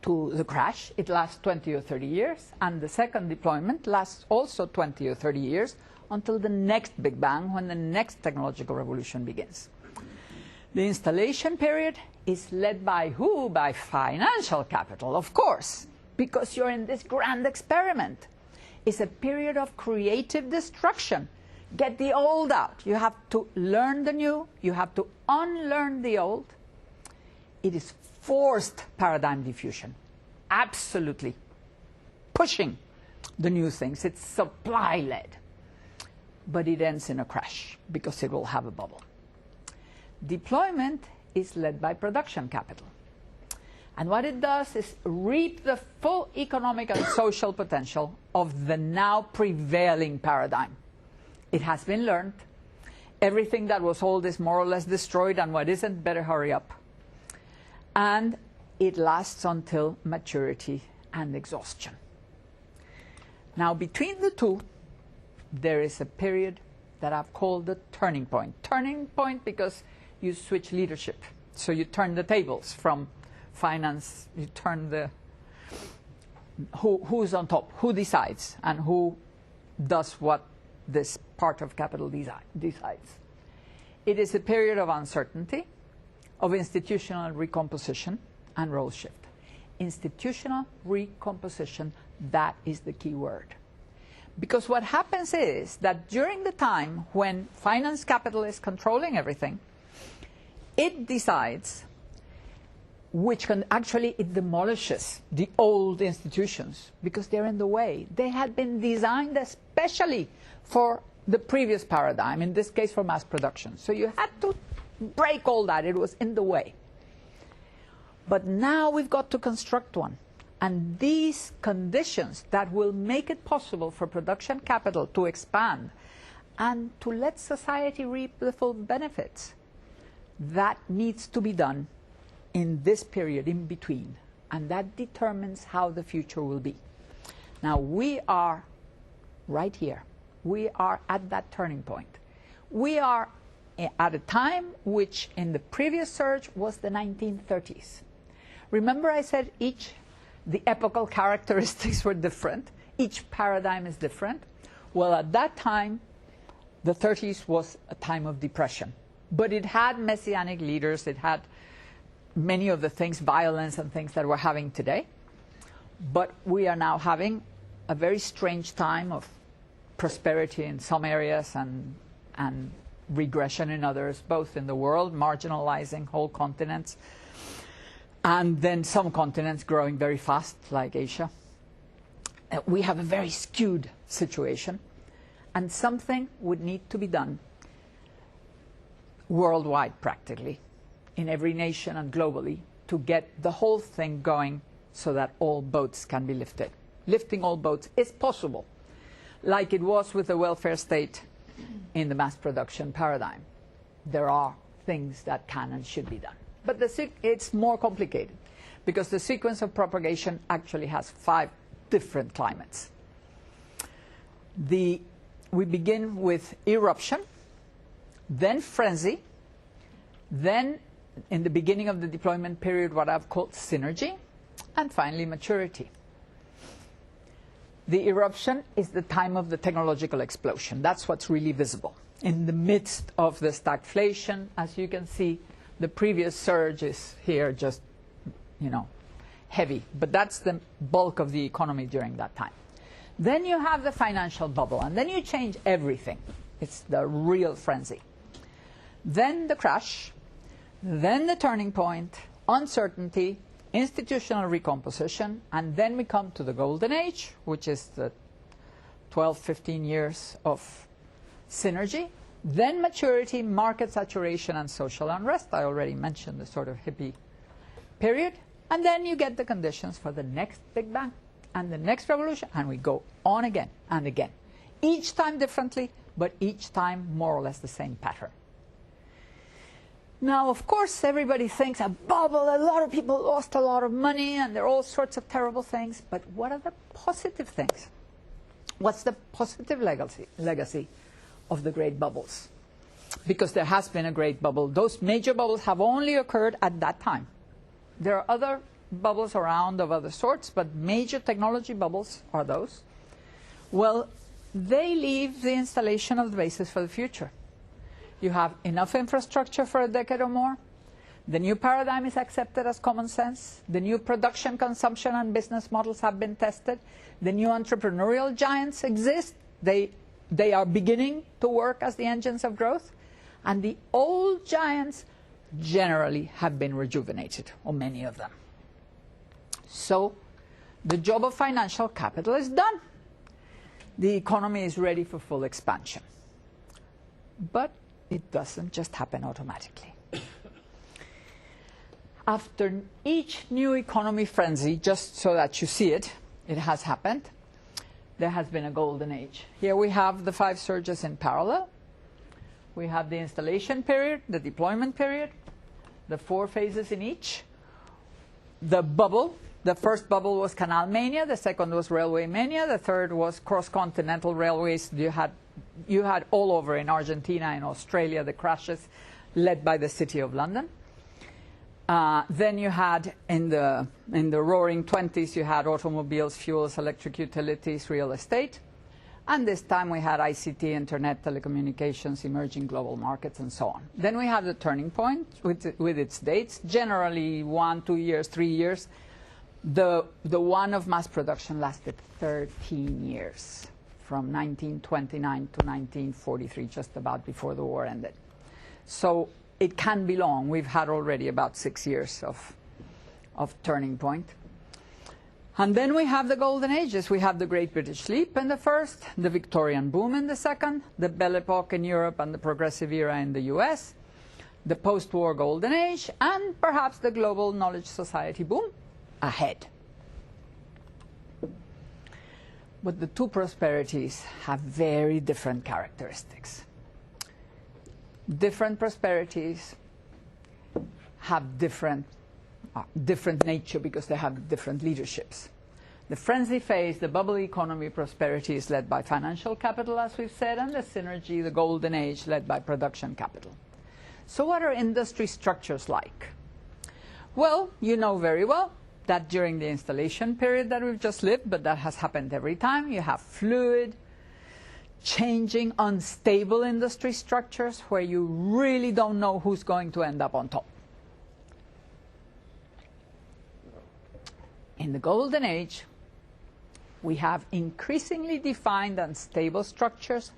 to the crash. It lasts 20 or 30 years. And the second deployment lasts also 20 or 30 years until the next Big Bang, when the next technological revolution begins. The installation period is led by who? By financial capital, of course, because you're in this grand experiment. It's a period of creative destruction. Get the old out. You have to learn the new. You have to unlearn the old. It is forced paradigm diffusion, absolutely pushing the new things. It's supply-led, but it ends in a crash because it will have a bubble. Deployment is led by production capital. And what it does is reap the full economic and social potential of the now prevailing paradigm. It has been learned. Everything that was old is more or less destroyed, and what isn't, better hurry up. And it lasts until maturity and exhaustion. Now, between the two, there is a period that I've called the turning point. Turning point because you switch leadership. So you turn the tables from finance, you turn the who's on top, who decides, and who does what this part of capital decides. It is a period of uncertainty, of institutional recomposition and role shift. Institutional recomposition, that is the key word. Because what happens is that during the time when finance capital is controlling everything, it decides which can actually, it demolishes the old institutions because they're in the way. They had been designed especially for the previous paradigm, in this case for mass production. So you had to break all that. It was in the way. But now we've got to construct one. And these conditions that will make it possible for production capital to expand and to let society reap the full benefits, that needs to be done in this period in between. And that determines how the future will be. Now, we are right here. We are at that turning point. We are at a time which in the previous surge was the 1930s. Remember I said the epochal characteristics were different. Each paradigm is different. Well, at that time, The 30s was a time of depression. But it had messianic leaders. It had many of the things, violence and things that we're having today. But we are now having a very strange time of prosperity in some areas and regression in others, both in the world, marginalizing whole continents, and then some continents growing very fast, like Asia. We have a very skewed situation, and something would need to be done worldwide, practically, in every nation and globally, to get the whole thing going so that all boats can be lifted. Lifting all boats is possible, like it was with the welfare state in the mass production paradigm. There are things that can and should be done. But it's more complicated, because the sequence of propagation actually has 5 different climates. We begin with eruption, then frenzy, then in the beginning of the deployment period what I've called synergy, and finally maturity. The eruption is the time of the technological explosion. That's what's really visible. In the midst of the stagflation, as you can see, the previous surge is here, just, heavy. But that's the bulk of the economy during that time. Then you have the financial bubble, and then you change everything. It's the real frenzy. Then the crash, then the turning point, uncertainty, institutional recomposition, and then we come to the golden age, which is the 12, 15 years of synergy, then maturity, market saturation, and social unrest. I already mentioned the sort of hippie period. And then you get the conditions for the next Big Bang and the next revolution, and we go on again and again. Each time differently, but each time more or less the same pattern. Now, of course, everybody thinks a bubble, a lot of people lost a lot of money, and there are all sorts of terrible things. But what are the positive things? What's the positive legacy of the great bubbles? Because there has been a great bubble. Those major bubbles have only occurred at that time. There are other bubbles around of other sorts, but major technology bubbles are those. Well, they leave the installation of the basis for the future. You have enough infrastructure for a decade or more. The new paradigm is accepted as common sense. The new production, consumption, and business models have been tested. The new entrepreneurial giants exist. They are beginning to work as the engines of growth. And the old giants generally have been rejuvenated, or many of them. So the job of financial capital is done. The economy is ready for full expansion. But it doesn't just happen automatically. After each new economy frenzy, just so that you see it, it has happened, there has been a golden age. Here we have the 5 surges in parallel. We have the installation period, the deployment period, the 4 phases in each. The bubble, the first bubble was canal mania, the second was railway mania, the third was cross-continental railways. You had all over in Argentina and Australia the crashes led by the City of London. Then you had in the roaring 20s, you had automobiles, fuels, electric utilities, real estate. And this time we had ICT, internet, telecommunications, emerging global markets, and so on. Then we have the turning point with its dates, generally 1, 2 years, 3 years. The one of mass production lasted 13 years, from 1929 to 1943, just about before the war ended. So it can be long. We've had already about 6 years of turning point. And then we have the golden ages. We have the Great British Leap in the first, the Victorian boom in the second, the Belle Epoque in Europe and the Progressive Era in the US, the post-war golden age, and perhaps the global knowledge society boom ahead. But the 2 prosperities have very different characteristics. Different prosperities have different nature because they have different leaderships. The frenzy phase, the bubble economy prosperity is led by financial capital, as we've said, and the synergy, the golden age, led by production capital. So what are industry structures like? Well, you know very well that during the installation period that we've just lived, but that has happened every time, you have fluid, changing, unstable industry structures where you really don't know who's going to end up on top. In the golden age, we have increasingly defined and stable structures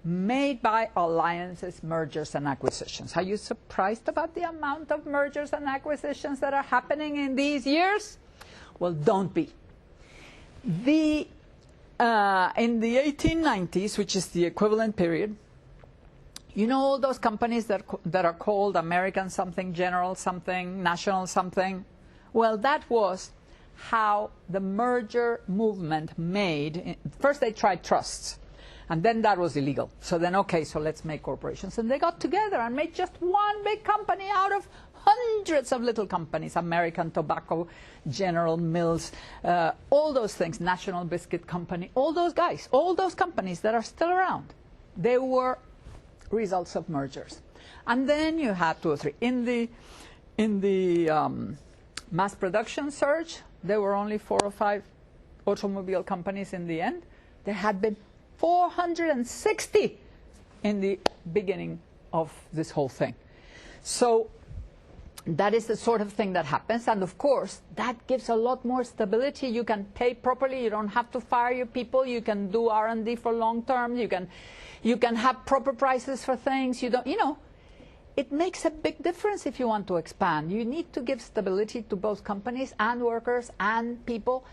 made by alliances, mergers, and acquisitions. Are you surprised about the amount of mergers and acquisitions that are happening in these years? Well, don't be. In the 1890s, which is the equivalent period, you know all those companies that are called American something, General something, National something? Well, that was how the merger movement made. First they tried trusts, and then that was illegal. So then, okay, so let's make corporations. And they got together and made just one big company out of hundreds of little companies, American Tobacco, General Mills, all those things, National Biscuit Company, all those guys, all those companies that are still around, they were results of mergers. And then you had two or three. In the mass production surge, there were only 4 or 5 automobile companies in the end. There had been 460 in the beginning of this whole thing. So that is the sort of thing that happens. And of course, that gives a lot more stability. You can pay properly. You don't have to fire your people. You can do R&D for long term. You can have proper prices for things. It makes a big difference if you want to expand. You need to give stability to both companies and workers and people.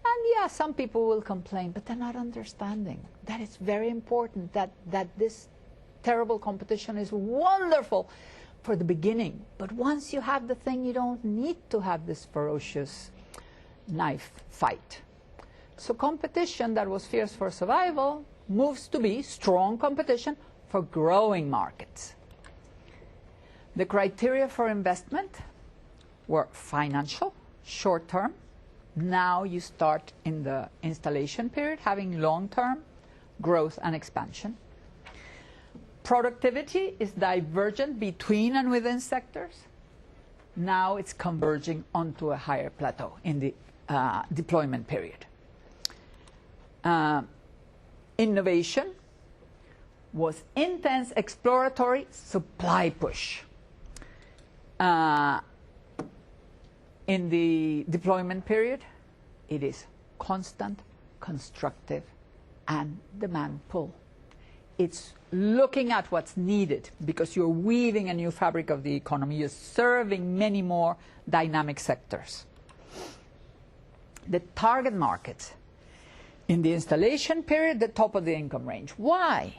And yeah, some people will complain, but they're not understanding that it's very important that this terrible competition is wonderful for the beginning. But once you have the thing, you don't need to have this ferocious knife fight. So competition that was fierce for survival moves to be strong competition for growing markets. The criteria for investment were financial, short-term. Now you start in the installation period having long-term growth and expansion. Productivity is divergent between and within sectors. Now it's converging onto a higher plateau in the deployment period. Innovation was intense exploratory supply push. In the deployment period, it is constant, constructive, and demand pull. It's looking at what's needed because you're weaving a new fabric of the economy. You're serving many more dynamic sectors. The target markets in the installation period, the top of the income range. Why?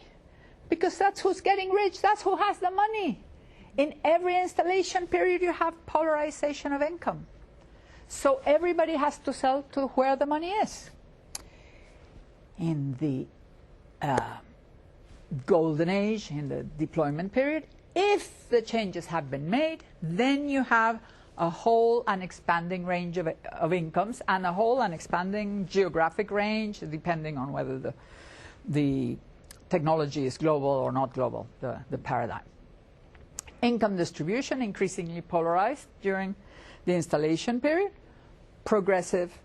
Because that's who's getting rich. That's who has the money. In every installation period, you have polarization of income. So everybody has to sell to where the money is. In the golden age, in the deployment period, if the changes have been made, then you have a whole and expanding range of incomes and a whole and expanding geographic range, depending on whether the technology is global or not global, the paradigm. Income distribution increasingly polarized during the installation period, progressive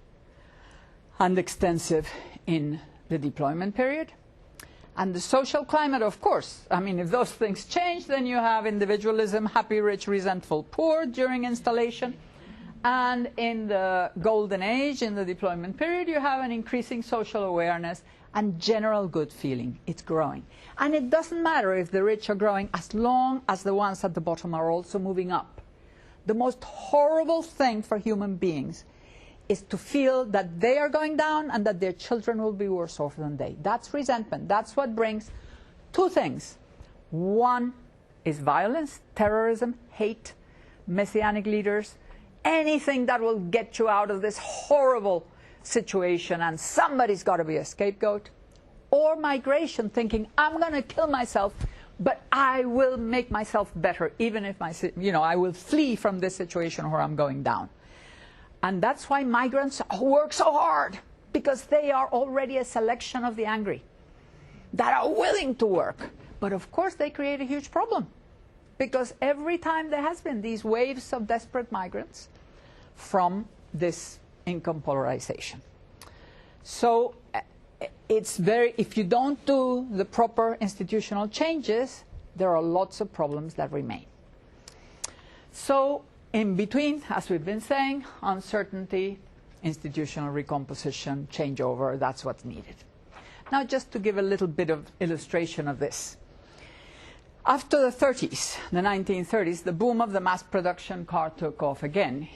and extensive in the deployment period. And the social climate, of course, I mean, if those things change, then you have individualism, happy, rich, resentful, poor during installation. And in the golden age, in the deployment period, you have an increasing social awareness and general good feeling. It's growing. And it doesn't matter if the rich are growing as long as the ones at the bottom are also moving up. The most horrible thing for human beings is to feel that they are going down and that their children will be worse off than they. That's resentment. That's what brings two things. One is violence, terrorism, hate, messianic leaders, anything that will get you out of this horrible situation and somebody's got to be a scapegoat. Or migration, thinking, I'm going to kill myself, but I will make myself better, even if I will flee from this situation where I'm going down. And that's why migrants work so hard, because they are already a selection of the angry that are willing to work. But of course, they create a huge problem, because every time there has been these waves of desperate migrants from this income polarization. So if you don't do the proper institutional changes, there are lots of problems that remain. So in between, as we've been saying, uncertainty, institutional recomposition, changeover, that's what's needed. Now, just to give a little bit of illustration of this. After the 30s, the 1930s, the boom of the mass production car took off again.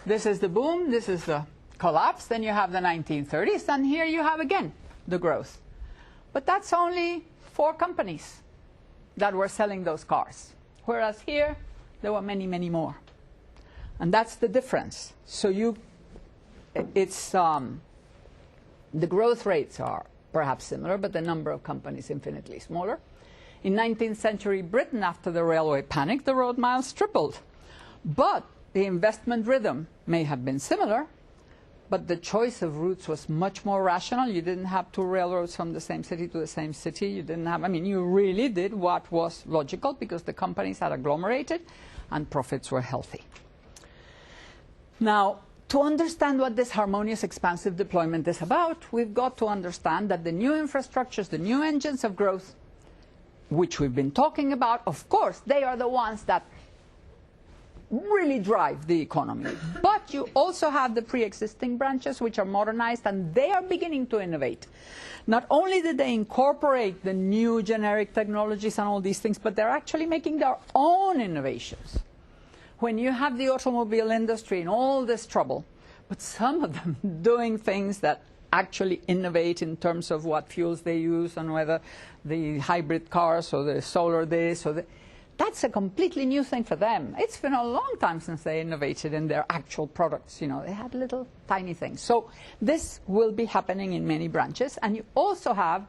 This is the boom, this is the collapse, then you have the 1930s, and here you have again the growth. But that's only 4 companies that were selling those cars, whereas here there were many, many more. And that's the difference. So the growth rates are perhaps similar, but the number of companies infinitely smaller. In 19th century Britain, after the railway panic, the road miles tripled. But the investment rhythm may have been similar, but the choice of routes was much more rational. You didn't have 2 railroads from the same city to the same city. You didn't have, you really did what was logical because the companies had agglomerated and profits were healthy. Now, to understand what this harmonious expansive deployment is about, we've got to understand that the new infrastructures, the new engines of growth, which we've been talking about, of course, they are the ones that really drive the economy. But you also have the pre-existing branches which are modernized, and they are beginning to innovate. Not only did they incorporate the new generic technologies and all these things, but they're actually making their own innovations. When you have the automobile industry in all this trouble, but some of them doing things that actually innovate in terms of what fuels they use and whether the hybrid cars or the solar this or that's a completely new thing for them. It's been a long time since they innovated in their actual products. They had little tiny things. So this will be happening in many branches. And you also have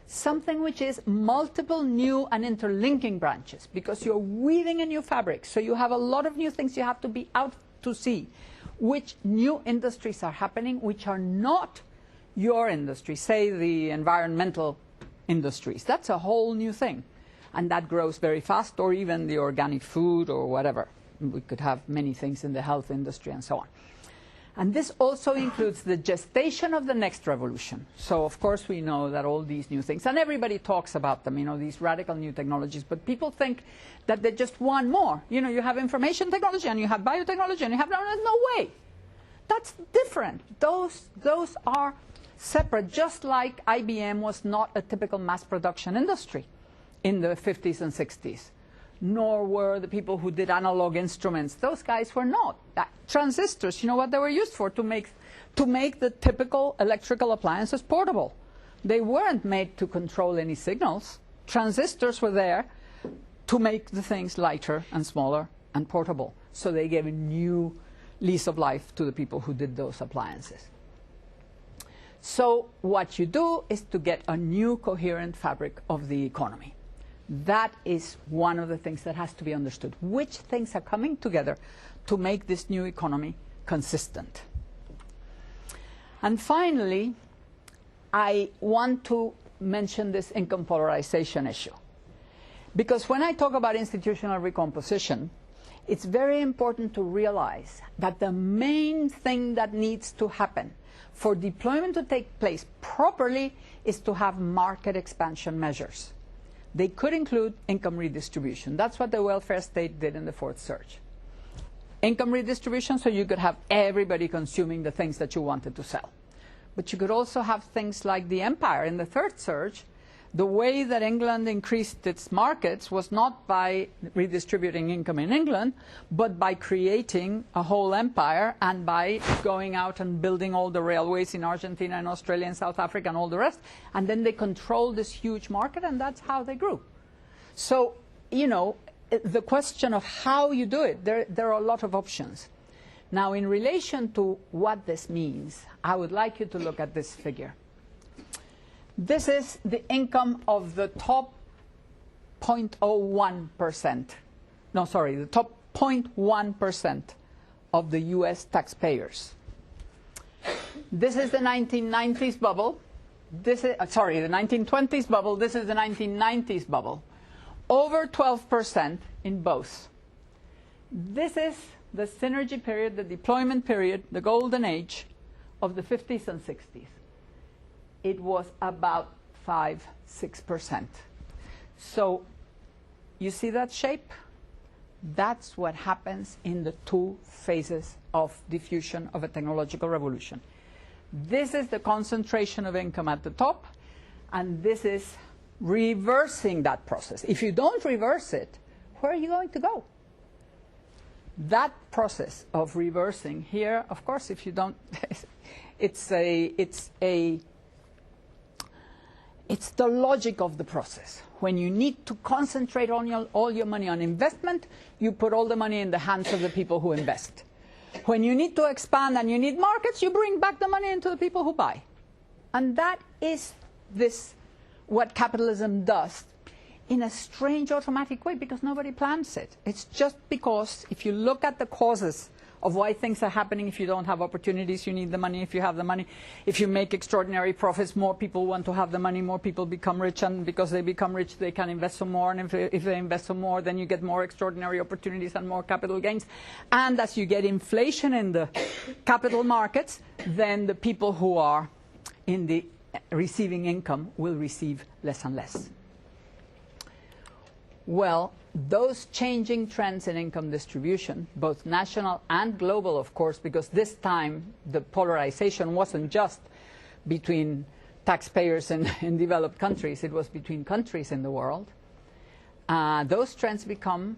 something which is multiple new and interlinking branches, because you're weaving a new fabric. So you have a lot of new things you have to be out to see which new industries are happening, which are not your industry, say the environmental industries. That's a whole new thing. And that grows very fast, or even the organic food or whatever. We could have many things in the health industry and so on. And this also includes the gestation of the next revolution. So, of course, we know that all these new things, and everybody talks about them, these radical new technologies, but people think that they just want more. You have information technology, and you have biotechnology, and you have... No way. That's different. Those are separate, just like IBM was not a typical mass production industry in the 50s and 60s, nor were the people who did analog instruments. Those guys were not. Transistors, you know what they were used for? To make the typical electrical appliances portable. They weren't made to control any signals. Transistors were there to make the things lighter and smaller and portable. So they gave a new lease of life to the people who did those appliances. So what you do is to get a new coherent fabric of the economy. That is one of the things that has to be understood. Which things are coming together to make this new economy consistent? And finally, I want to mention this income polarization issue. Because when I talk about institutional recomposition, it's very important to realize that the main thing that needs to happen for deployment to take place properly is to have market expansion measures. They could include income redistribution. That's what the welfare state did in the fourth surge. Income redistribution, so you could have everybody consuming the things that you wanted to sell. But you could also have things like the empire in the third surge. The way that England increased its markets was not by redistributing income in England, but by creating a whole empire and by going out and building all the railways in Argentina and Australia and South Africa and all the rest. And then they controlled this huge market, and that's how they grew. So, the question of how you do it, there are a lot of options. Now, in relation to what this means, I would like you to look at this figure. This is the income of the top 0.01%. No, sorry, the top 0.1% of the US taxpayers. This is the 1990s bubble. This is, sorry, the 1920s bubble. This is the 1990s bubble. Over 12% in both. This is the synergy period, the deployment period, the golden age of the 50s and 60s. it was about 5–6%. So you see that shape? That's what happens in the two phases of diffusion of a technological revolution. This is the concentration of income at the top, and this is reversing that process. If you don't reverse it, where are you going to go? That process of reversing here, of course, if you don't, it's the logic of the process. When you need to concentrate on all your money on investment, you put all the money in the hands of the people who invest. When you need to expand and you need markets, you bring back the money into the people who buy. And that is what capitalism does in a strange automatic way, because nobody plans it. It's just because if you look at the causes of why things are happening, if you don't have opportunities, you need the money. If you have the money, if you make extraordinary profits, more people want to have the money, more people become rich, and because they become rich, they can invest some more, and if they invest some more, then you get more extraordinary opportunities and more capital gains. And as you get inflation in the capital markets, then the people who are in the receiving income will receive less and less. Well, those changing trends in income distribution, both national and global, of course, because this time the polarization wasn't just between taxpayers in developed countries, it was between countries in the world. Those trends become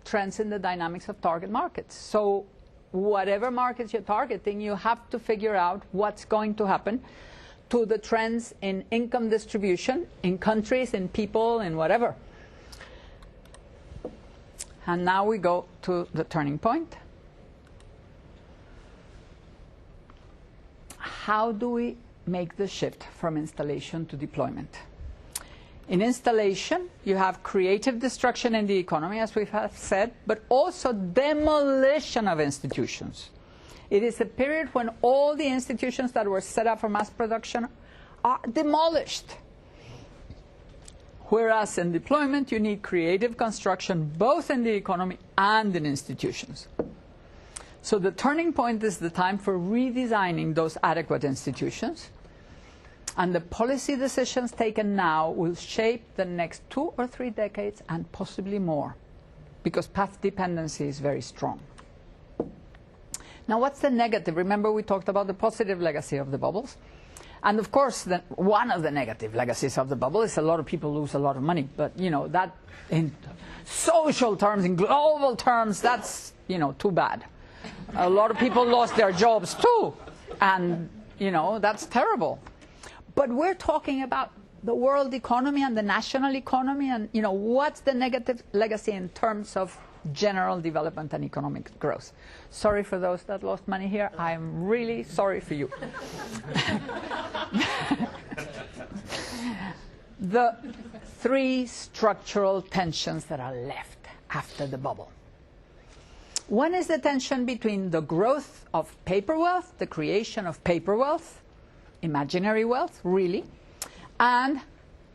trends in the dynamics of target markets. So whatever markets you're targeting, you have to figure out what's going to happen to the trends in income distribution, in countries, in people, in whatever. And now we go to the turning point. How do we make the shift from installation to deployment? In installation, you have creative destruction in the economy, as we have said, but also demolition of institutions. It is a period when all the institutions that were set up for mass production are demolished. Whereas in deployment, you need creative construction both in the economy and in institutions. So the turning point is the time for redesigning those adequate institutions. And the policy decisions taken now will shape the next 2 or 3 decades and possibly more, because path dependency is very strong. Now, what's the negative? Remember, we talked about the positive legacy of the bubbles. And of course, one of the negative legacies of the bubble is a lot of people lose a lot of money. But, you know, that in social terms, in global terms, that's, you know, too bad. A lot of people lost their jobs too. And, you know, that's terrible. But we're talking about the world economy and the national economy. And, you know, what's the negative legacy in terms of general development and economic growth? Sorry for those that lost money here. I'm really sorry for you. The 3 structural tensions that are left after the bubble. One is the tension between the growth of paper wealth, the creation of paper wealth, imaginary wealth, really, and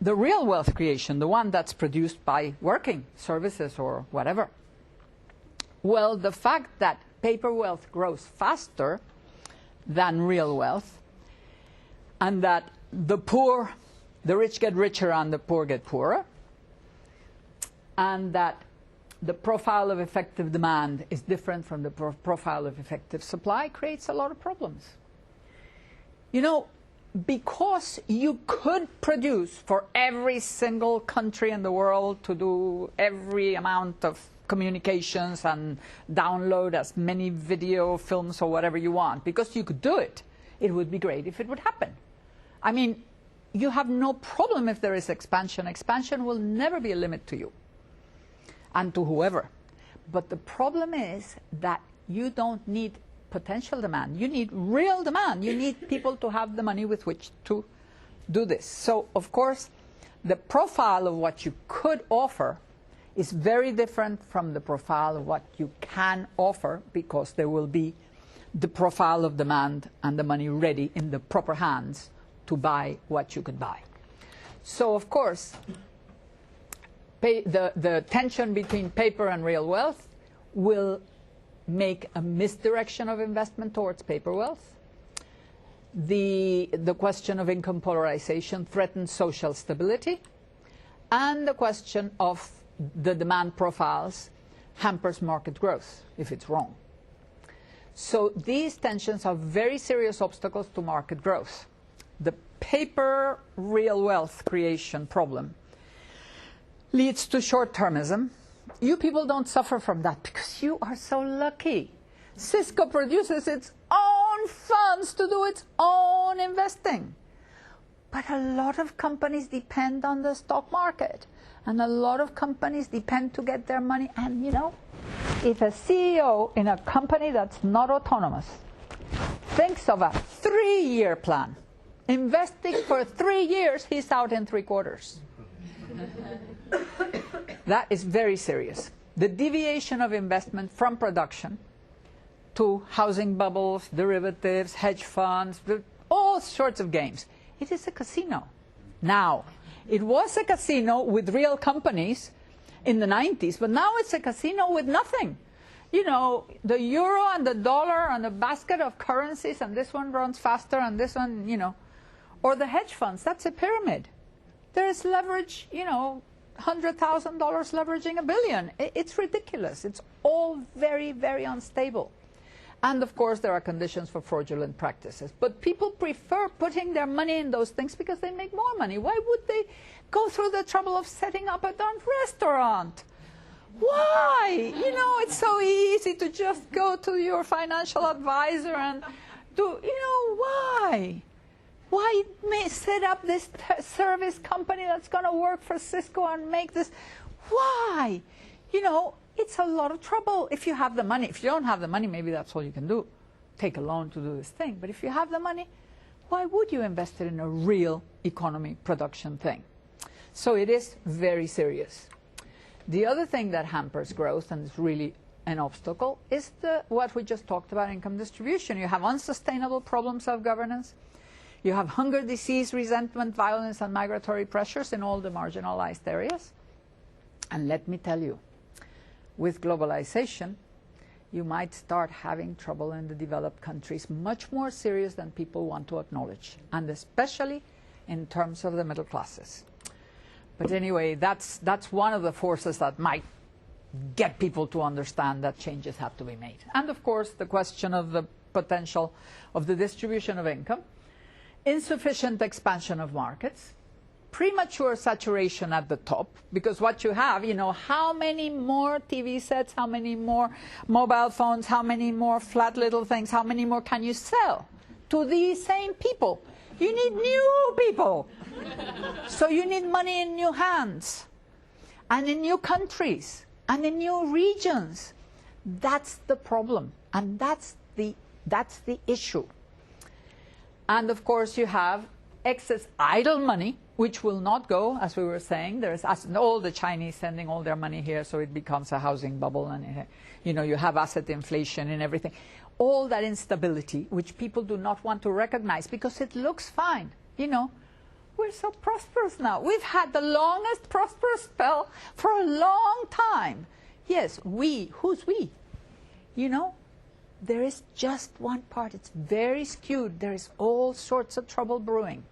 the real wealth creation, the one that's produced by working, services, or whatever. Well, the fact that paper wealth grows faster than real wealth, and that the rich get richer and the poor get poorer, and that the profile of effective demand is different from the profile of effective supply, creates a lot of problems. You know, because you could produce for every single country in the world to do every amount of communications and download as many video films or whatever you want, because you could do it, it would be great if it would happen. I mean, you have no problem if there is expansion. Expansion will never be a limit to you and to whoever. But the problem is that you don't need potential demand. You need real demand. You need people to have the money with which to do this. So, of course, the profile of what you could offer is very different from the profile of what you can offer, because there will be the profile of demand and the money ready in the proper hands to buy what you could buy. So, of course, the tension between paper and real wealth will make a misdirection of investment towards paper wealth. the question of income polarization threatens social stability, and the question of the demand profiles hampers market growth if it's wrong. So these tensions are very serious obstacles to market growth. The paper real wealth creation problem leads to short-termism. You people don't suffer from that because you are so lucky. CISCO produces its own funds to do its own investing. But a lot of companies depend on the stock market. And a lot of companies depend to get their money. And you know, if a CEO in a company that's not autonomous thinks of a 3-year plan, investing for 3 years, he's out in 3 quarters. That is very serious. The deviation of investment from production to housing bubbles, derivatives, hedge funds, all sorts of games. It is a casino. Now, it was a casino with real companies in the 90s, but now it's a casino with nothing. You know, the euro and the dollar and a basket of currencies, and this one runs faster and this one, you know. Or the hedge funds, that's a pyramid. There is leverage, you know, $100,000 leveraging $1 billion. It's ridiculous. It's all very, very unstable. And of course, there are conditions for fraudulent practices. But people prefer putting their money in those things because they make more money. Why would they go through the trouble of setting up a darn restaurant? Why? You know, it's so easy to just go to your financial advisor and do, you know, why? Why set up this service company that's going to work for CISCO and make this? Why? You know, it's a lot of trouble if you have the money. If you don't have the money, maybe that's all you can do. Take a loan to do this thing. But if you have the money, why would you invest it in a real economy production thing? So it is very serious. The other thing that hampers growth and is really an obstacle is what we just talked about, income distribution. You have unsustainable problems of governance. You have hunger, disease, resentment, violence, and migratory pressures in all the marginalized areas. And let me tell you, with globalization, you might start having trouble in the developed countries, much more serious than people want to acknowledge, and especially in terms of the middle classes. But anyway, that's one of the forces that might get people to understand that changes have to be made. And of course, the question of the potential of the distribution of income, insufficient expansion of markets, premature saturation at the top, because what you have, you know, how many more TV sets, how many more mobile phones, how many more flat little things, how many more can you sell to these same people? You need new people. So you need money in new hands and in new countries and in new regions. That's the problem, and that's the issue. And of course you have excess idle money, which will not go, as we were saying. There's all the Chinese sending all their money here, so it becomes a housing bubble, and you know, you have asset inflation and everything. All that instability, which people do not want to recognize because it looks fine. You know, we're so prosperous now. We've had the longest prosperous spell for a long time. Yes, we. Who's we? You know, there is just one part. It's very skewed. There is all sorts of trouble brewing.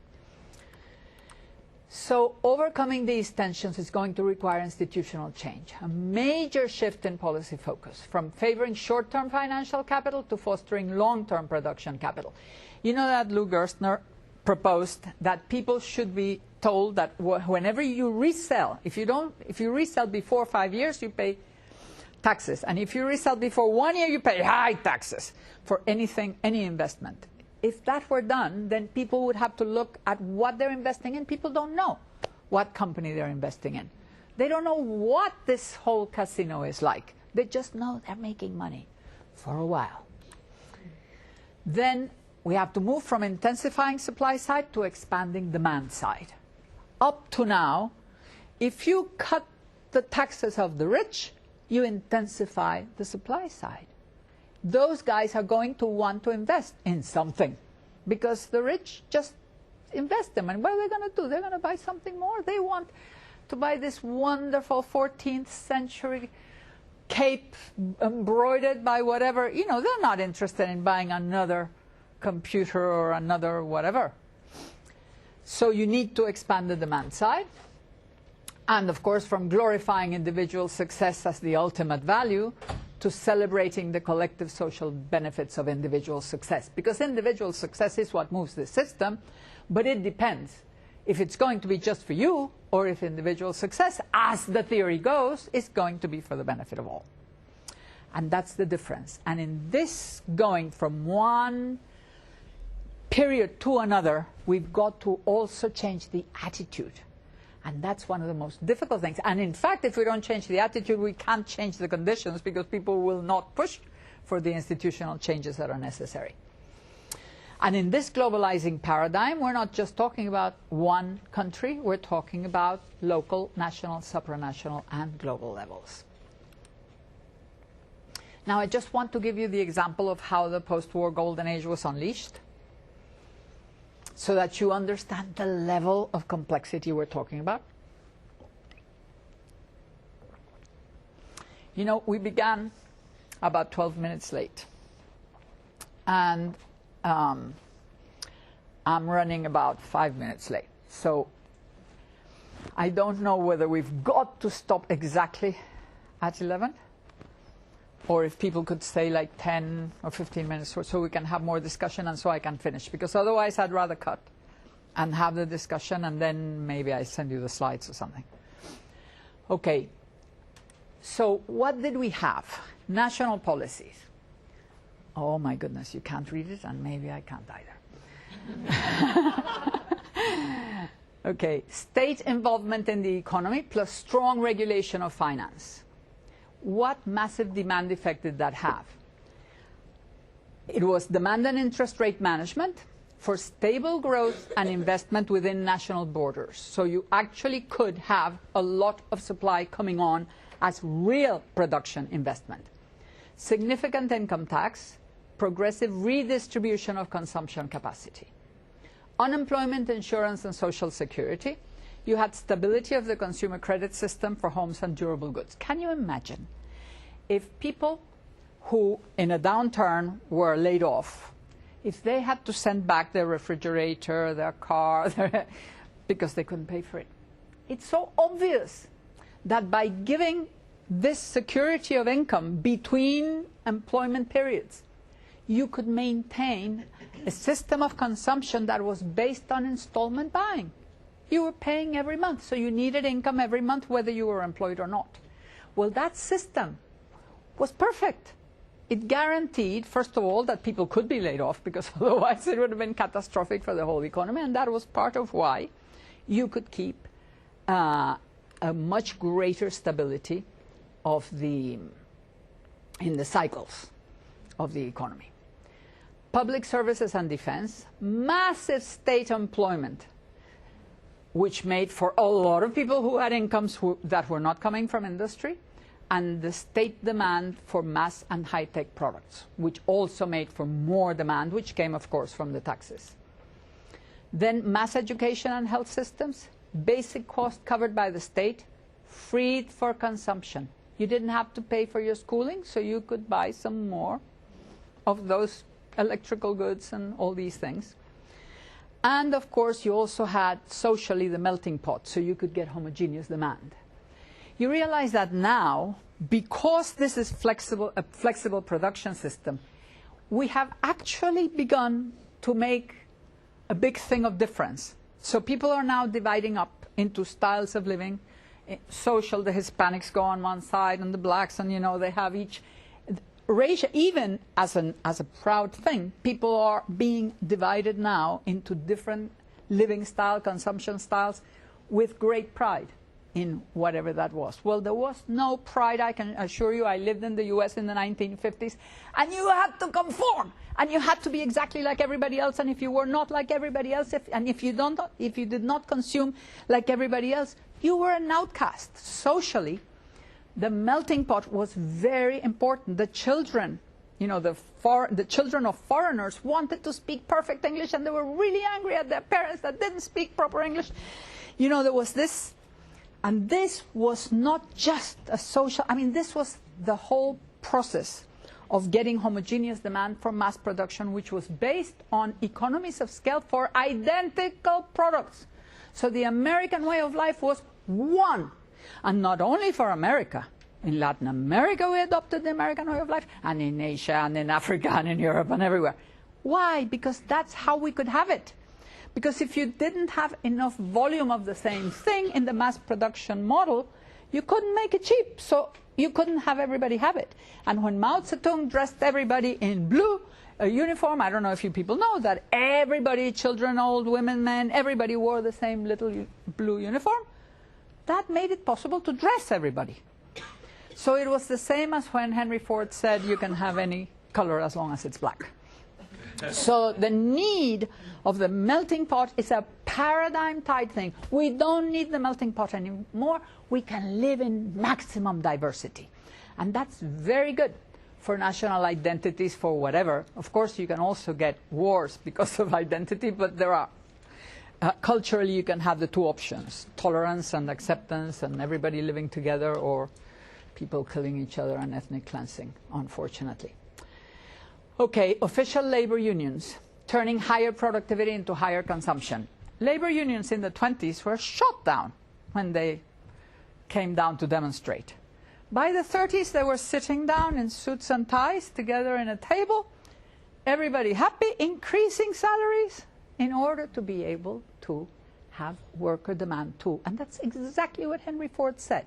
So overcoming these tensions is going to require institutional change, a major shift in policy focus, from favoring short-term financial capital to fostering long-term production capital. You know that Lou Gerstner proposed that people should be told that whenever you resell, if you resell before 5 years, you pay taxes. And if you resell before 1 year, you pay high taxes for anything, any investment. If that were done, then people would have to look at what they're investing in. People don't know what company they're investing in. They don't know what this whole casino is like. They just know they're making money for a while. Then we have to move from intensifying supply side to expanding demand side. Up to now, if you cut the taxes of the rich, you intensify the supply side. Those guys are going to want to invest in something because the rich just invest them. And what are they going to do? They're going to buy something more. They want to buy this wonderful 14th century cape embroidered by whatever. You know, they're not interested in buying another computer or another whatever. So you need to expand the demand side. And of course, from glorifying individual success as the ultimate value to celebrating the collective social benefits of individual success. Because individual success is what moves the system, but it depends if it's going to be just for you or if individual success, as the theory goes, is going to be for the benefit of all. And that's the difference. And in this going from one period to another, we've got to also change the attitude. And that's one of the most difficult things. And in fact, if we don't change the attitude, we can't change the conditions because people will not push for the institutional changes that are necessary. And in this globalizing paradigm, we're not just talking about one country, we're talking about local, national, supranational, and global levels. Now, I just want to give you the example of how the post-war golden age was unleashed, so that you understand the level of complexity we're talking about. You know, we began about 12 minutes late. And I'm running about 5 minutes late. So I don't know whether we've got to stop exactly at 11, or if people could stay like 10 or 15 minutes so we can have more discussion and so I can finish. Because otherwise I'd rather cut and have the discussion and then maybe I send you the slides or something. Okay. So what did we have? National policies. Oh my goodness, you can't read it and maybe I can't either. Okay. State involvement in the economy plus strong regulation of finance. What massive demand effect did that have? It was demand and interest rate management for stable growth and investment within national borders. So you actually could have a lot of supply coming on as real production investment. Significant income tax, progressive redistribution of consumption capacity. Unemployment insurance and social security. You had stability of the consumer credit system for homes and durable goods. Can you imagine if people who in a downturn were laid off, if they had to send back their refrigerator, their car, because they couldn't pay for it? It's so obvious that by giving this security of income between employment periods, you could maintain a system of consumption that was based on installment buying. You were paying every month, so you needed income every month whether you were employed or not. Well, that system was perfect. It guaranteed, first of all, that people could be laid off because otherwise it would have been catastrophic for the whole economy, and that was part of why you could keep a much greater stability of in the cycles of the economy. Public services and defense, massive state employment, which made for a lot of people who had incomes that were not coming from industry, and the state demand for mass and high-tech products, which also made for more demand, which came, of course, from the taxes. Then mass education and health systems, basic cost covered by the state, freed for consumption. You didn't have to pay for your schooling, so you could buy some more of those electrical goods and all these things. And of course, you also had socially the melting pot, so you could get homogeneous demand. You realize that now, because this is a flexible production system, we have actually begun to make a big thing of difference. So people are now dividing up into styles of living. Social, the Hispanics go on one side, and the blacks, and they have each. Racial, even as a proud thing, people are being divided now into different living style, consumption styles, with great pride in whatever that was. Well, there was no pride, I can assure you. I lived in the US in the 1950s, and you had to conform, and you had to be exactly like everybody else, and if you were not like everybody else, if you did not consume like everybody else, you were an outcast. Socially, the melting pot was very important. The children, the children of foreigners wanted to speak perfect English, and they were really angry at their parents that didn't speak proper English. There was this, and this was not just a social, this was the whole process of getting homogeneous demand for mass production, which was based on economies of scale for identical products. So the American way of life was one. And not only for America. In Latin America, we adopted the American way of life, and in Asia, and in Africa, and in Europe, and everywhere. Why? Because that's how we could have it. Because if you didn't have enough volume of the same thing in the mass production model, you couldn't make it cheap. So you couldn't have everybody have it. And when Mao Zedong dressed everybody in blue, a uniform, I don't know if you people know that everybody, children, old, women, men, everybody wore the same little blue uniform. That made it possible to dress everybody. So it was the same as when Henry Ford said you can have any color as long as it's black. So the need of the melting pot is a paradigm-type thing. We don't need the melting pot anymore. We can live in maximum diversity. And that's very good for national identities, for whatever. Of course, you can also get wars because of identity, but there are. Culturally, you can have the two options, tolerance and acceptance and everybody living together, or people killing each other and ethnic cleansing, unfortunately. Okay, official labor unions, turning higher productivity into higher consumption. Labor unions in the 20s were shot down when they came down to demonstrate. By the 30s, they were sitting down in suits and ties together in a table, everybody happy, increasing salaries in order to be able to have worker demand too. And that's exactly what Henry Ford said.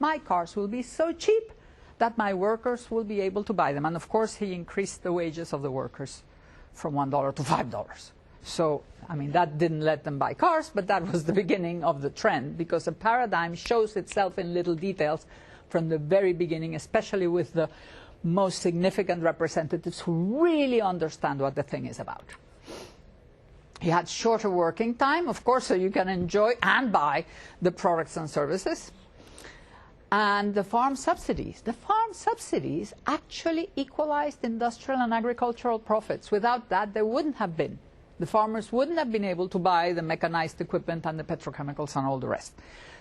My cars will be so cheap that my workers will be able to buy them. And of course, he increased the wages of the workers from $1 to $5. So, I mean, that didn't let them buy cars, but that was the beginning of the trend, because a paradigm shows itself in little details from the very beginning, especially with the most significant representatives who really understand what the thing is about. You had shorter working time, of course, so you can enjoy and buy the products and services. And the farm subsidies. The farm subsidies actually equalized industrial and agricultural profits. Without that, there wouldn't have been. The farmers wouldn't have been able to buy the mechanized equipment and the petrochemicals and all the rest.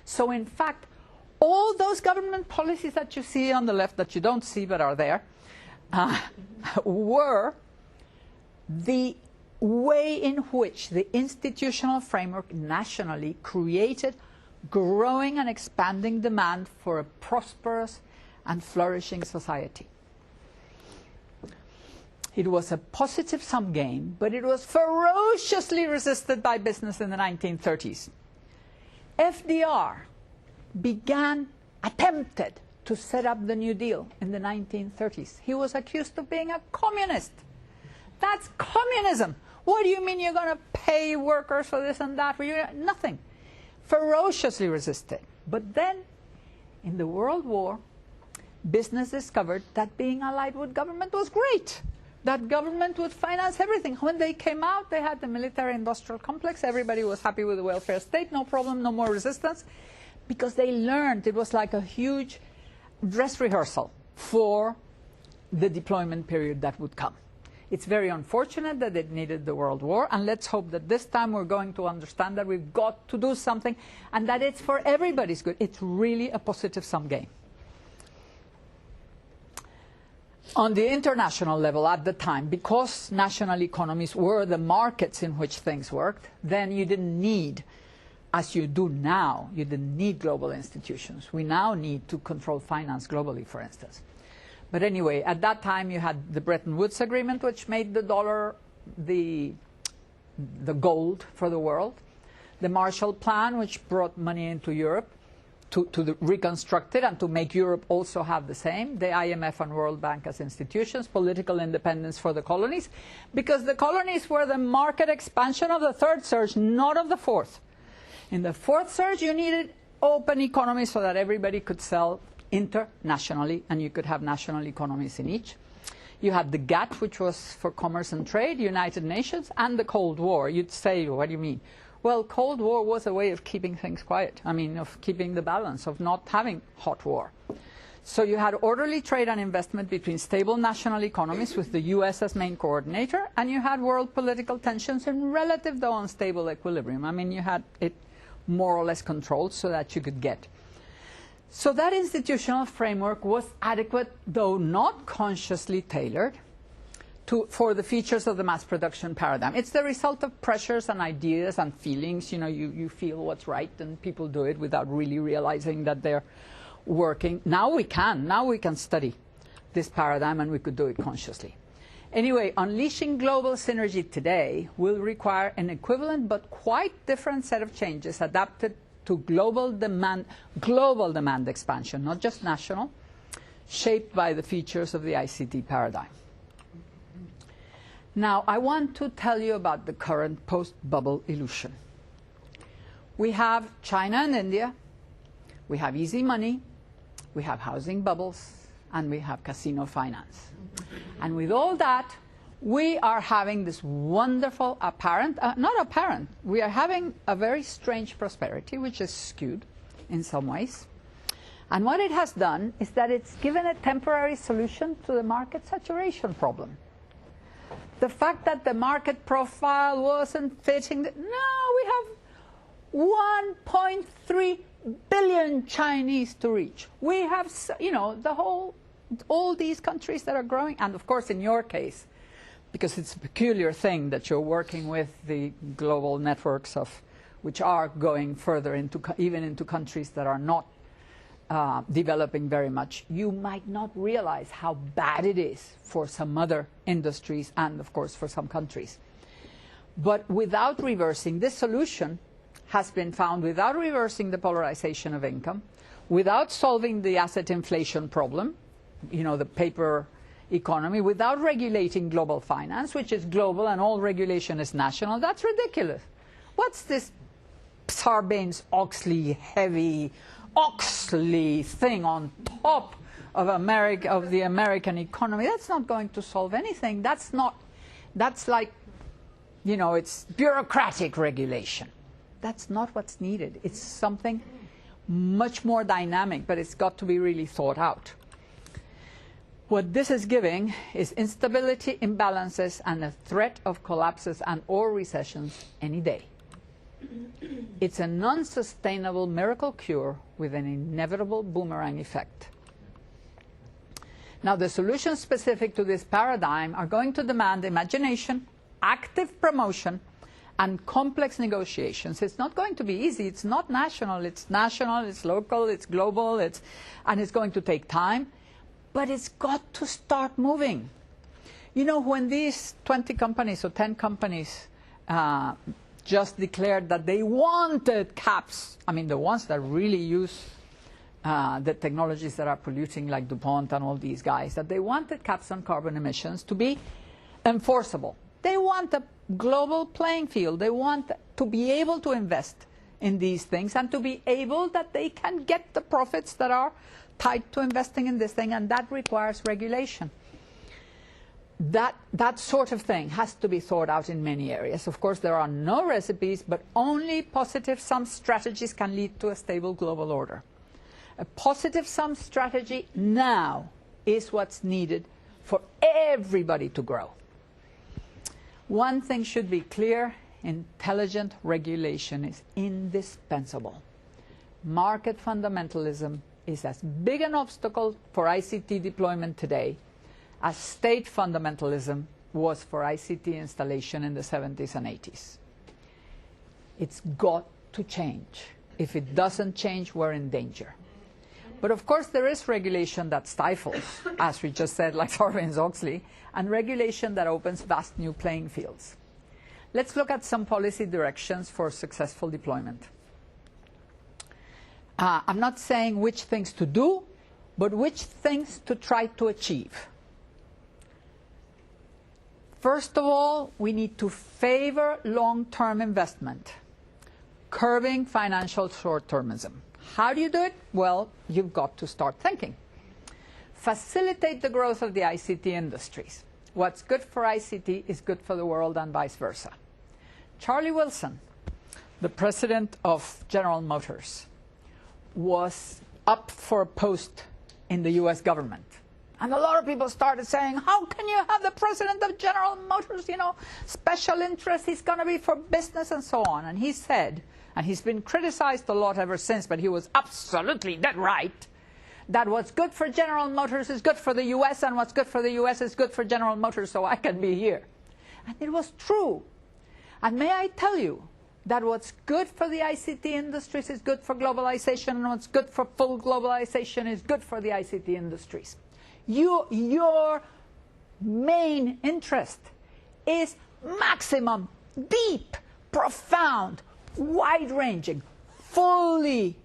So in fact, all those government policies that you see on the left, that you don't see but are there, were the way in which the institutional framework nationally created growing and expanding demand for a prosperous and flourishing society. It was a positive-sum game, but it was ferociously resisted by business in the 1930s. FDR attempted to set up the New Deal in the 1930s. He was accused of being a communist. That's communism. What do you mean you're going to pay workers for this and that? Nothing. Ferociously resisted. But then, in the World War, business discovered that being allied with government was great. That government would finance everything. When they came out, they had the military-industrial complex. Everybody was happy with the welfare state. No problem, no more resistance. Because they learned it was like a huge dress rehearsal for the deployment period that would come. It's very unfortunate that it needed the World War, and let's hope that this time we're going to understand that we've got to do something and that it's for everybody's good. It's really a positive-sum game. On the international level at the time, because national economies were the markets in which things worked, then you didn't need, as you do now, you didn't need global institutions. We now need to control finance globally, for instance. But anyway, at that time you had the Bretton Woods Agreement, which made the dollar the gold for the world. The Marshall Plan, which brought money into Europe to reconstruct it and to make Europe also have the same. The IMF and World Bank as institutions. Political independence for the colonies. Because the colonies were the market expansion of the third surge, not of the fourth. In the fourth surge, you needed open economies so that everybody could sell internationally, and you could have national economies in each. You had the GATT, which was for commerce and trade, United Nations, and the Cold War. You'd say, what do you mean? Well, Cold War was a way of keeping things quiet. I mean, of keeping the balance, of not having hot war. So you had orderly trade and investment between stable national economies with the US as main coordinator, and you had world political tensions in relative, though unstable, equilibrium. I mean, you had it more or less controlled so that you could get. So that institutional framework was adequate, though not consciously tailored, for the features of the mass production paradigm. It's the result of pressures and ideas and feelings. You know, you feel what's right, and people do it without really realizing that they're working. Now we can study this paradigm, and we could do it consciously. Anyway, unleashing global synergy today will require an equivalent but quite different set of changes adapted to global demand expansion, not just national, shaped by the features of the ICT paradigm. Now, I want to tell you about the current post-bubble illusion. We have China and India, we have easy money, we have housing bubbles, and we have casino finance. And with all that, we are having this wonderful we are having a very strange prosperity, which is skewed in some ways. And what it has done is that it's given a temporary solution to the market saturation problem. The fact that the market profile wasn't fitting, we have 1.3 billion Chinese to reach. We have, all these countries that are growing, and of course in your case, because it's a peculiar thing that you're working with the global networks which are going further even into countries that are not developing very much, you might not realize how bad it is for some other industries and, of course, for some countries. But without reversing, this solution has been found without reversing the polarization of income, without solving the asset inflation problem, the paper economy, without regulating global finance, which is global and all regulation is national. That's ridiculous. What's this Sarbanes-Oxley Oxley thing on top of the American economy? That's not going to solve anything. That's like, it's bureaucratic regulation. That's not what's needed. It's something much more dynamic, but it's got to be really thought out. What this is giving is instability, imbalances, and a threat of collapses and/or recessions any day. It's a non-sustainable miracle cure with an inevitable boomerang effect. Now, the solutions specific to this paradigm are going to demand imagination, active promotion, and complex negotiations. It's not going to be easy. It's not national. It's local, it's global, and it's going to take time. But it's got to start moving. When these 20 companies or 10 companies just declared that they wanted caps, the ones that really use the technologies that are polluting, like DuPont and all these guys, that they wanted caps on carbon emissions to be enforceable. They want a global playing field. They want to be able to invest in these things and to be able that they can get the profits that are tied to investing in this thing, and that requires regulation. That sort of thing has to be thought out in many areas. Of course, there are no recipes, but only positive sum strategies can lead to a stable global order. A positive sum strategy now is what's needed for everybody to grow. One thing should be clear: intelligent regulation is indispensable. Market fundamentalism is as big an obstacle for ICT deployment today as state fundamentalism was for ICT installation in the 70s and 80s. It's got to change. If it doesn't change, we're in danger. But of course, there is regulation that stifles, as we just said, like Sarbanes-Oxley, and regulation that opens vast new playing fields. Let's look at some policy directions for successful deployment. I'm not saying which things to do, but which things to try to achieve. First of all, we need to favor long-term investment, curbing financial short-termism. How do you do it? Well, you've got to start thinking. Facilitate the growth of the ICT industries. What's good for ICT is good for the world, and vice versa. Charlie Wilson, the president of General Motors, was up for a post in the US government. And a lot of people started saying, how can you have the president of General Motors, special interest, he's going to be for business and so on. And he said, and he's been criticized a lot ever since, but he was absolutely dead right, that what's good for General Motors is good for the US, and what's good for the US is good for General Motors, so I can be here. And it was true. And may I tell you that what's good for the ICT industries is good for globalization, and what's good for full globalization is good for the ICT industries. Your main interest is maximum, deep, profound, wide-ranging, fully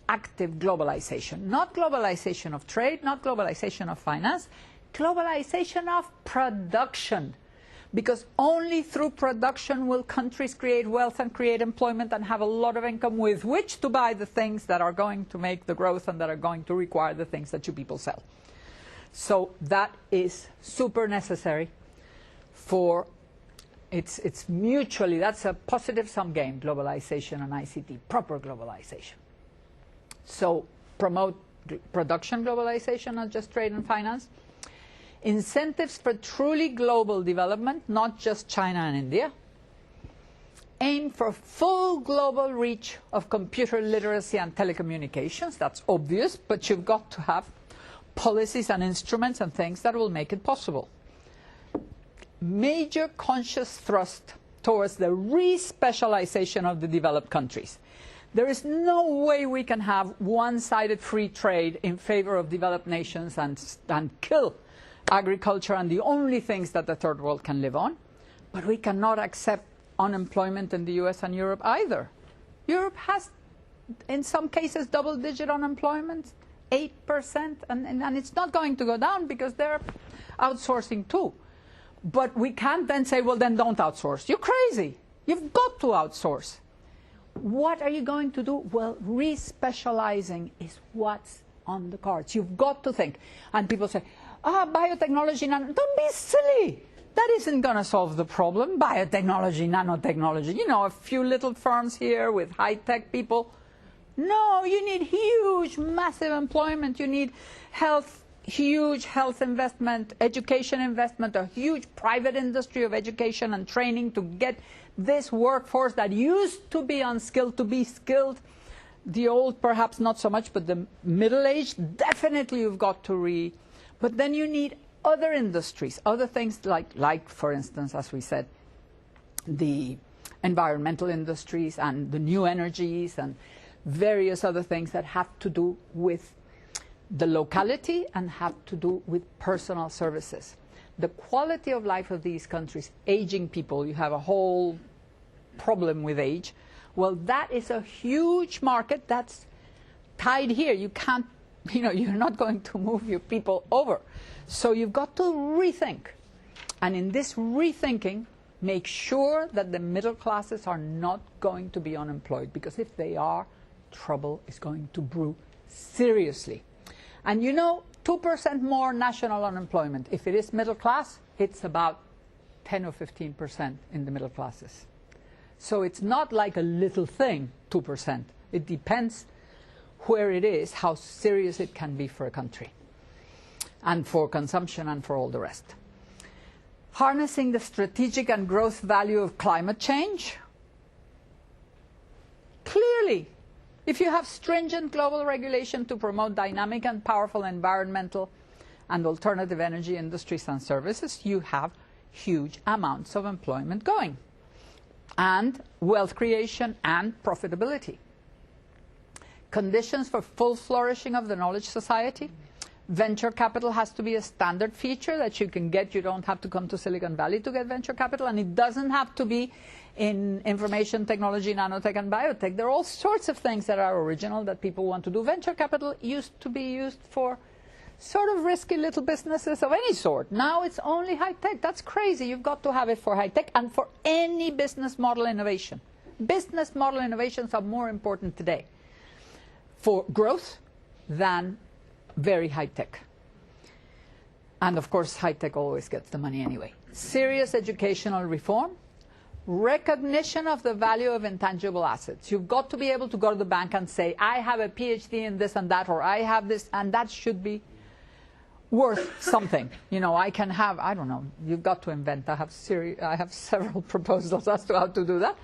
active globalization. Not globalization of trade, not globalization of finance, globalization of production. Because only through production will countries create wealth and create employment and have a lot of income with which to buy the things that are going to make the growth and that are going to require the things that you people sell. So that is super necessary for, it's mutually, that's a positive sum game, globalization and ICT, proper globalization. So promote production globalization, not just trade and finance. Incentives for truly global development, not just China and India. Aim for full global reach of computer literacy and telecommunications. That's obvious, but you've got to have policies and instruments and things that will make it possible. Major conscious thrust towards the re-specialization of the developed countries. There is no way we can have one-sided free trade in favor of developed nations and kill agriculture and the only things that the third world can live on. But we cannot accept unemployment in the US and Europe either. Europe has, in some cases, double-digit unemployment, 8%, and it's not going to go down because they're outsourcing too. But we can't then say, well, then don't outsource. You're crazy. You've got to outsource. What are you going to do? Well, re-specializing is what's on the cards. You've got to think. And people say, biotechnology, don't be silly. That isn't going to solve the problem. Biotechnology, nanotechnology, you know, a few little firms here with high-tech people. No, you need huge, massive employment. You need health, huge health investment, education investment, a huge private industry of education and training to get this workforce that used to be unskilled to be skilled. The old, perhaps not so much, but the middle-aged, definitely you've got to But then you need other industries, other things like, for instance, as we said, the environmental industries and the new energies and various other things that have to do with the locality and have to do with personal services. The quality of life of these countries, aging people, you have a whole problem with age. Well, that is a huge market that's tied here. You can't, you're not going to move your people over. So you've got to rethink. And in this rethinking, make sure that the middle classes are not going to be unemployed, because if they are, trouble is going to brew seriously. And 2% more national unemployment. If it is middle class, it's about 10 or 15% in the middle classes. So it's not like a little thing, 2%. It depends where it is, how serious it can be for a country, and for consumption and for all the rest. Harnessing the strategic and growth value of climate change. Clearly, if you have stringent global regulation to promote dynamic and powerful environmental and alternative energy industries and services, you have huge amounts of employment going, and wealth creation and profitability. Conditions for full flourishing of the knowledge society. Venture capital has to be a standard feature that you can get. You don't have to come to Silicon Valley to get venture capital, and it doesn't have to be in information technology, nanotech, and biotech. There are all sorts of things that are original that people want to do. Venture capital used to be used for sort of risky little businesses of any sort. Now it's only high-tech. That's crazy. You've got to have it for high-tech and for any business model innovation. Business model innovations are more important today for growth than very high-tech. And of course, high-tech always gets the money anyway. Serious educational reform. Recognition of the value of intangible assets. You've got to be able to go to the bank and say, I have a PhD in this and that, or I have this, and that should be worth something. I can have, I don't know, you've got to invent. I have several proposals as to how to do that.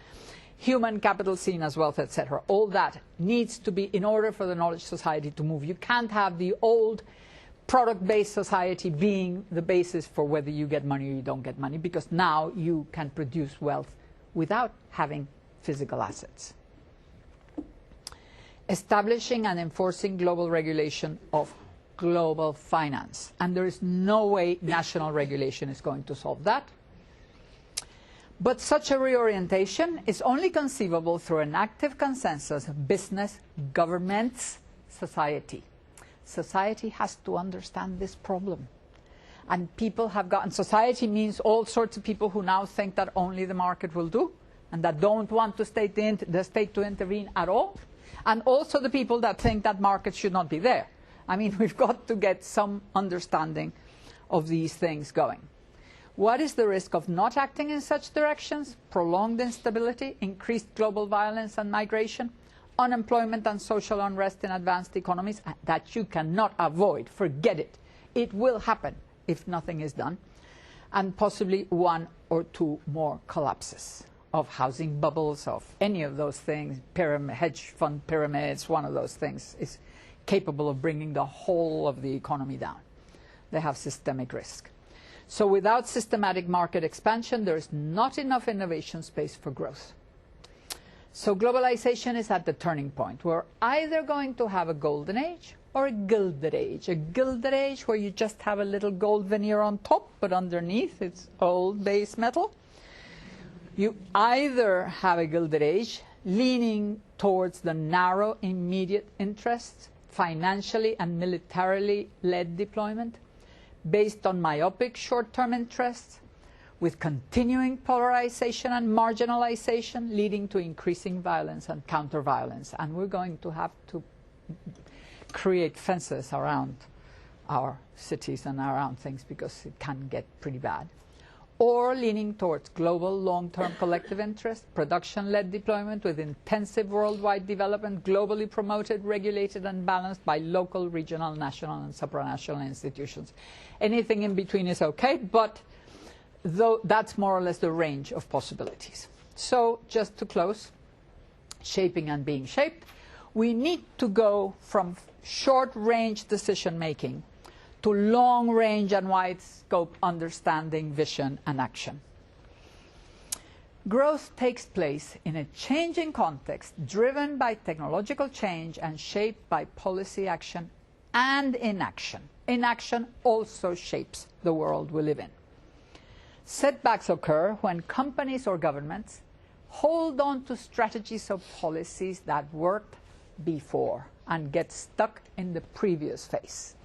human capital seen as wealth, etc. All that needs to be in order for the knowledge society to move. You can't have the old product-based society being the basis for whether you get money or you don't get money, because now you can produce wealth without having physical assets. Establishing and enforcing global regulation of global finance. And there is no way national regulation is going to solve that. But such a reorientation is only conceivable through an active consensus of business, governments, society. Society has to understand this problem. And people have gotten, society means all sorts of people who now think that only the market will do, and that don't want the state to intervene at all. And also the people that think that markets should not be there. I mean, we've got to get some understanding of these things going. What is the risk of not acting in such directions? Prolonged instability, increased global violence and migration, unemployment and social unrest in advanced economies that you cannot avoid. Forget it. It will happen if nothing is done. And possibly one or two more collapses of housing bubbles, of any of those things, hedge fund pyramids. One of those things is capable of bringing the whole of the economy down. They have systemic risk. So without systematic market expansion, there is not enough innovation space for growth. So globalization is at the turning point. We're either going to have a golden age or a gilded age. A gilded age where you just have a little gold veneer on top, but underneath it's old base metal. You either have a gilded age leaning towards the narrow immediate interests, financially and militarily led deployment, based on myopic short-term interests, with continuing polarization and marginalization, leading to increasing violence and counter-violence. And we're going to have to create fences around our cities and around things, because it can get pretty bad. Or leaning towards global long-term collective interest, production-led deployment with intensive worldwide development, globally promoted, regulated and balanced by local, regional, national and supranational institutions. Anything in between is okay, but though that's more or less the range of possibilities. So just to close, shaping and being shaped, we need to go from short-range decision-making to long-range and wide-scope understanding, vision, and action. Growth takes place in a changing context driven by technological change and shaped by policy action and inaction. Inaction also shapes the world we live in. Setbacks occur when companies or governments hold on to strategies or policies that worked before and get stuck in the previous phase.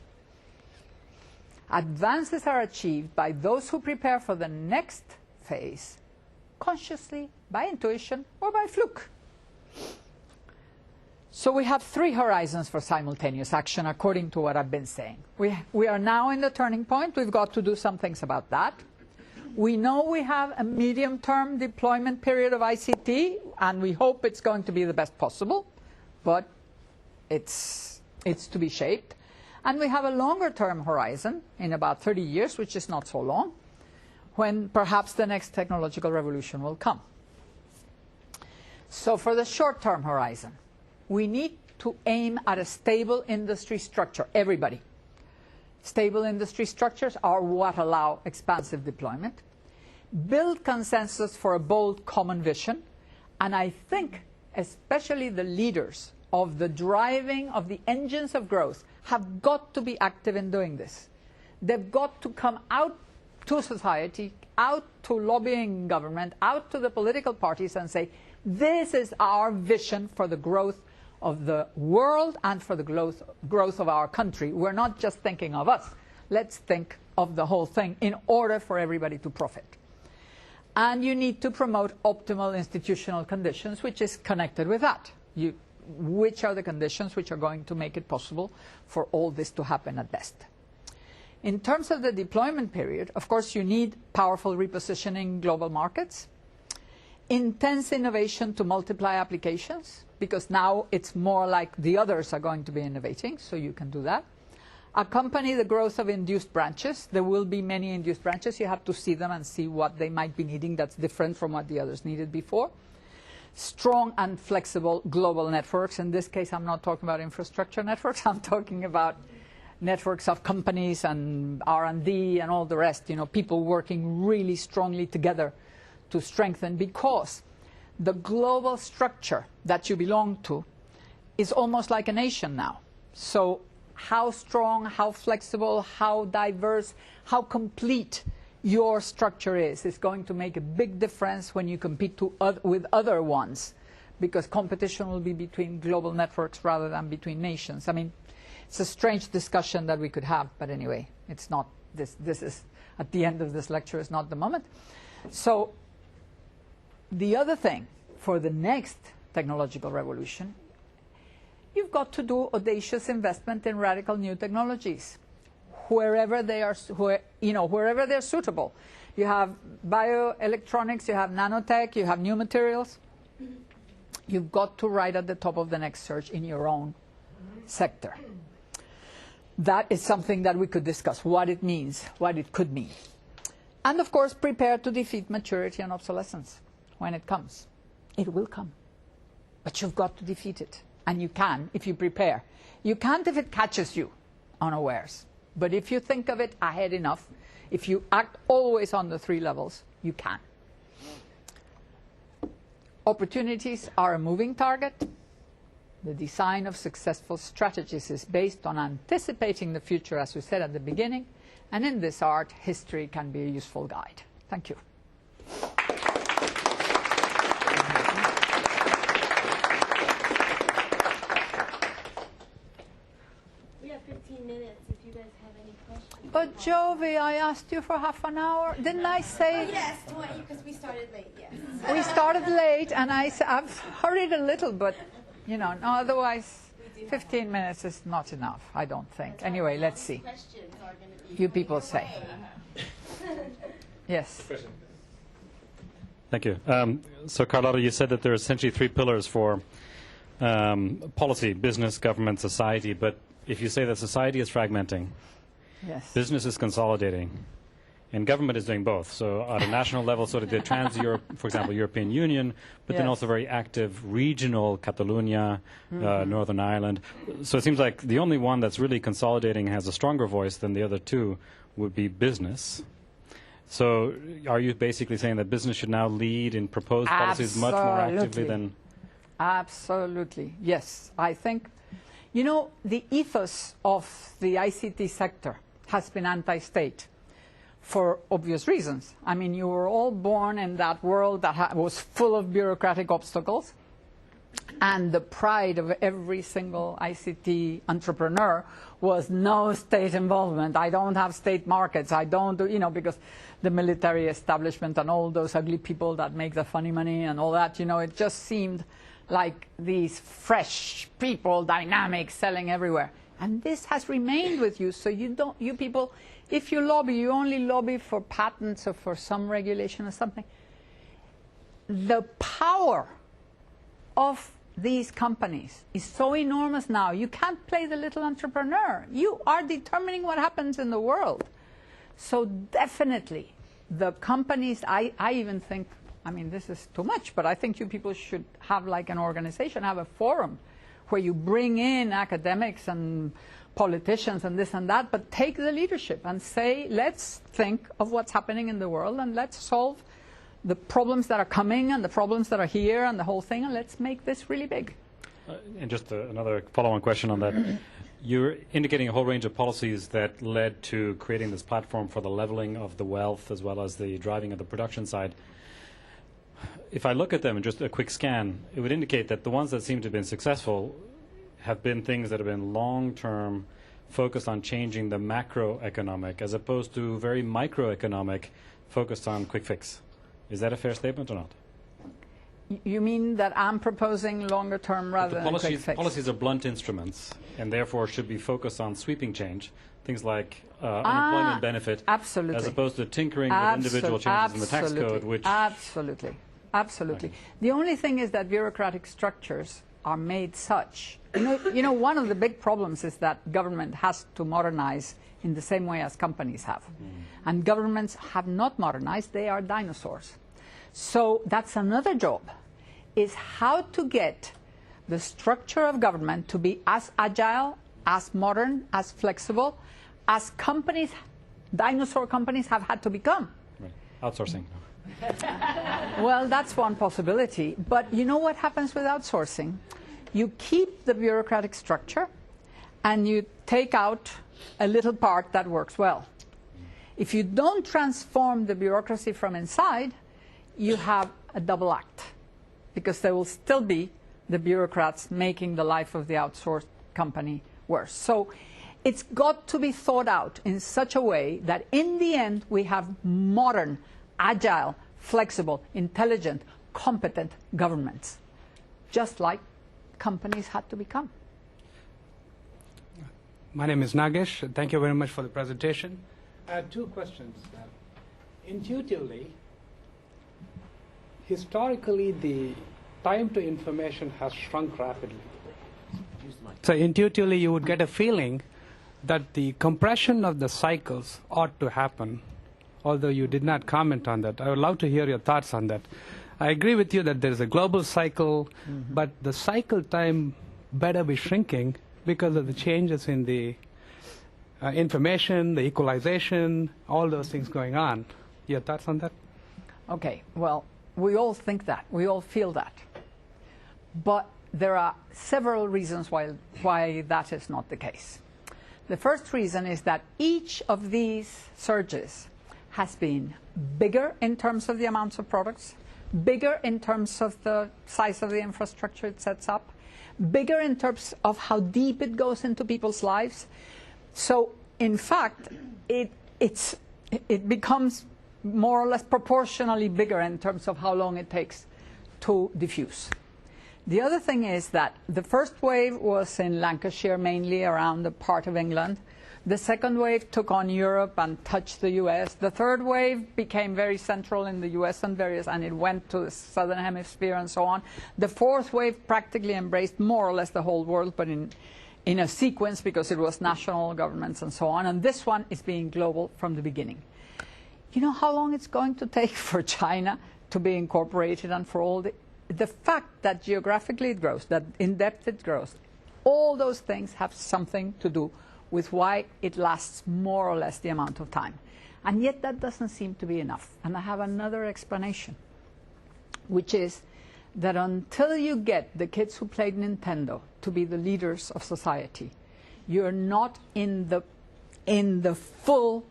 Advances are achieved by those who prepare for the next phase, consciously, by intuition, or by fluke. So we have three horizons for simultaneous action, according to what I've been saying. We are now in the turning point. We've got to do some things about that. We know we have a medium-term deployment period of ICT, and we hope it's going to be the best possible, but it's to be shaped. And we have a longer-term horizon in about 30 years, which is not so long, when perhaps the next technological revolution will come. So for the short-term horizon, we need to aim at a stable industry structure, everybody. Stable industry structures are what allow expansive deployment. Build consensus for a bold common vision. And I think especially the leaders of the driving of the engines of growth have got to be active in doing this. They've got to come out to society, out to lobbying government, out to the political parties and say, this is our vision for the growth of the world and for the growth of our country. We're not just thinking of us. Let's think of the whole thing in order for everybody to profit. And you need to promote optimal institutional conditions, which is connected with that. Which are the conditions which are going to make it possible for all this to happen at best. In terms of the deployment period, of course, you need powerful repositioning global markets, intense innovation to multiply applications, because now it's more like the others are going to be innovating, so you can do that. Accompany the growth of induced branches. There will be many induced branches. You have to see them and see what they might be needing that's different from what the others needed before. strong and flexible global networks. In this case, I'm not talking about infrastructure networks. I'm talking about networks of companies and R&D and all the rest, people working really strongly together to strengthen, because the global structure that you belong to is almost like a nation now. So how strong, how flexible, how diverse, how complete your structure is going to make a big difference when you compete with other ones, because competition will be between global networks rather than between nations. I mean, it's a strange discussion that we could have, but anyway, it's not this is at the end of this lecture is not the moment. So the other thing for the next technological revolution, you've got to do audacious investment in radical new technologies wherever they are, wherever they're suitable. You have bioelectronics, you have nanotech, you have new materials. You've got to ride at the top of the next surge in your own sector. That is something that we could discuss, what it means, what it could mean. And of course, prepare to defeat maturity and obsolescence when it comes. It will come. But you've got to defeat it. And you can if you prepare. You can't if it catches you unawares. But if you think of it ahead enough, if you act always on the 3 levels, you can. Opportunities are a moving target. The design of successful strategies is based on anticipating the future, as we said at the beginning. And in this art, history can be a useful guide. Thank you. We have 15 minutes if you guys have any questions. But Jovi, I asked you for half an hour. Didn't I say? Oh, yes, 20, because we started late, yes. We started late, and I've hurried a little, but, no, otherwise 15 minutes is not enough, I don't think. Anyway, let's see. Questions are going to be You people say. Yes. Thank you. So, Carlota, you said that there are essentially 3 pillars for policy: business, government, society. But if you say that society is fragmenting, Yes. business is consolidating, and government is doing both. So at a national level, sort of the trans-Europe, for example, European Union, but then Yes. also very active regional, Catalonia, Northern Ireland. So it seems like the only one that's really consolidating, has a stronger voice than the other 2, would be business. So are you basically saying that business should now lead in proposed policies much more actively than... Absolutely, yes. I think, the ethos of the ICT sector has been anti-state for obvious reasons. I mean, you were all born in that world that was full of bureaucratic obstacles, and the pride of every single ICT entrepreneur was no state involvement. I don't have state markets. I don't do, because the military establishment and all those ugly people that make the funny money and all that, it just seemed like these fresh people, dynamic, selling everywhere. And this has remained with you, so you people, if you lobby, you only lobby for patents or for some regulation or something. The power of these companies is so enormous now. You can't play the little entrepreneur. You are determining what happens in the world. So definitely, the companies, I even think, this is too much, but I think you people should have like an organization, have a forum where you bring in academics and politicians and this and that, but take the leadership and say, let's think of what's happening in the world and let's solve the problems that are coming and the problems that are here and the whole thing, and let's make this really big. And just another follow-on question on that. You're indicating a whole range of policies that led to creating this platform for the leveling of the wealth as well as the driving of the production side. If I look at them in just a quick scan, it would indicate that the ones that seem to have been successful have been things that have been long-term, focused on changing the macroeconomic, as opposed to very microeconomic, focused on quick fix. Is that a fair statement or not? You mean that I'm proposing longer term rather than quick fix? Policies are blunt instruments and therefore should be focused on sweeping change, things like unemployment benefit, absolutely, as opposed to tinkering with individual changes in the tax code. Which absolutely. Okay. The only thing is that bureaucratic structures are made such. One of the big problems is that government has to modernize in the same way as companies have. And governments have not modernized, they are dinosaurs. So that's another job. is how to get the structure of government to be as agile, as modern, as flexible, as companies, dinosaur companies have had to become. Right. Outsourcing. Well, that's one possibility. But you know what happens with outsourcing? You keep the bureaucratic structure and you take out a little part that works well. If you don't transform the bureaucracy from inside, you have a double act, because there will still be the bureaucrats making the life of the outsourced company worse. So it's got to be thought out in such a way that in the end we have modern, agile, flexible, intelligent, competent governments, just like companies had to become. My name is Nagesh. Thank you very much for the presentation. I have two questions. Intuitively, historically, the time to information has shrunk rapidly. So intuitively, you would get a feeling that the compression of the cycles ought to happen, although you did not comment on that. I would love to hear your thoughts on that. I agree with you that there is a global cycle, but the cycle time better be shrinking because of the changes in the information, the equalization, all those things going on. Your thoughts on that? Okay, well, we all think that. We all feel that. But there are several reasons why that is not the case. The first reason is that each of these surges has been bigger in terms of the amounts of products, bigger in terms of the size of the infrastructure it sets up, bigger in terms of how deep it goes into people's lives. So, in fact, it becomes more or less proportionally bigger in terms of how long it takes to diffuse. The other thing is that the first wave was in Lancashire, mainly around the part of England. The second wave took on Europe and touched the US. The third wave became very central in the US and it went to the southern hemisphere and so on. The fourth wave practically embraced more or less the whole world, but in a sequence, because it was national governments and so on. And this one is being global from the beginning. You know how long it's going to take for China to be incorporated, and for all the fact that geographically it grows, that in depth it grows, all those things have something to do with why it lasts more or less the amount of time. And yet that doesn't seem to be enough. And I have another explanation, which is that until you get the kids who played Nintendo to be the leaders of society, you're not in the full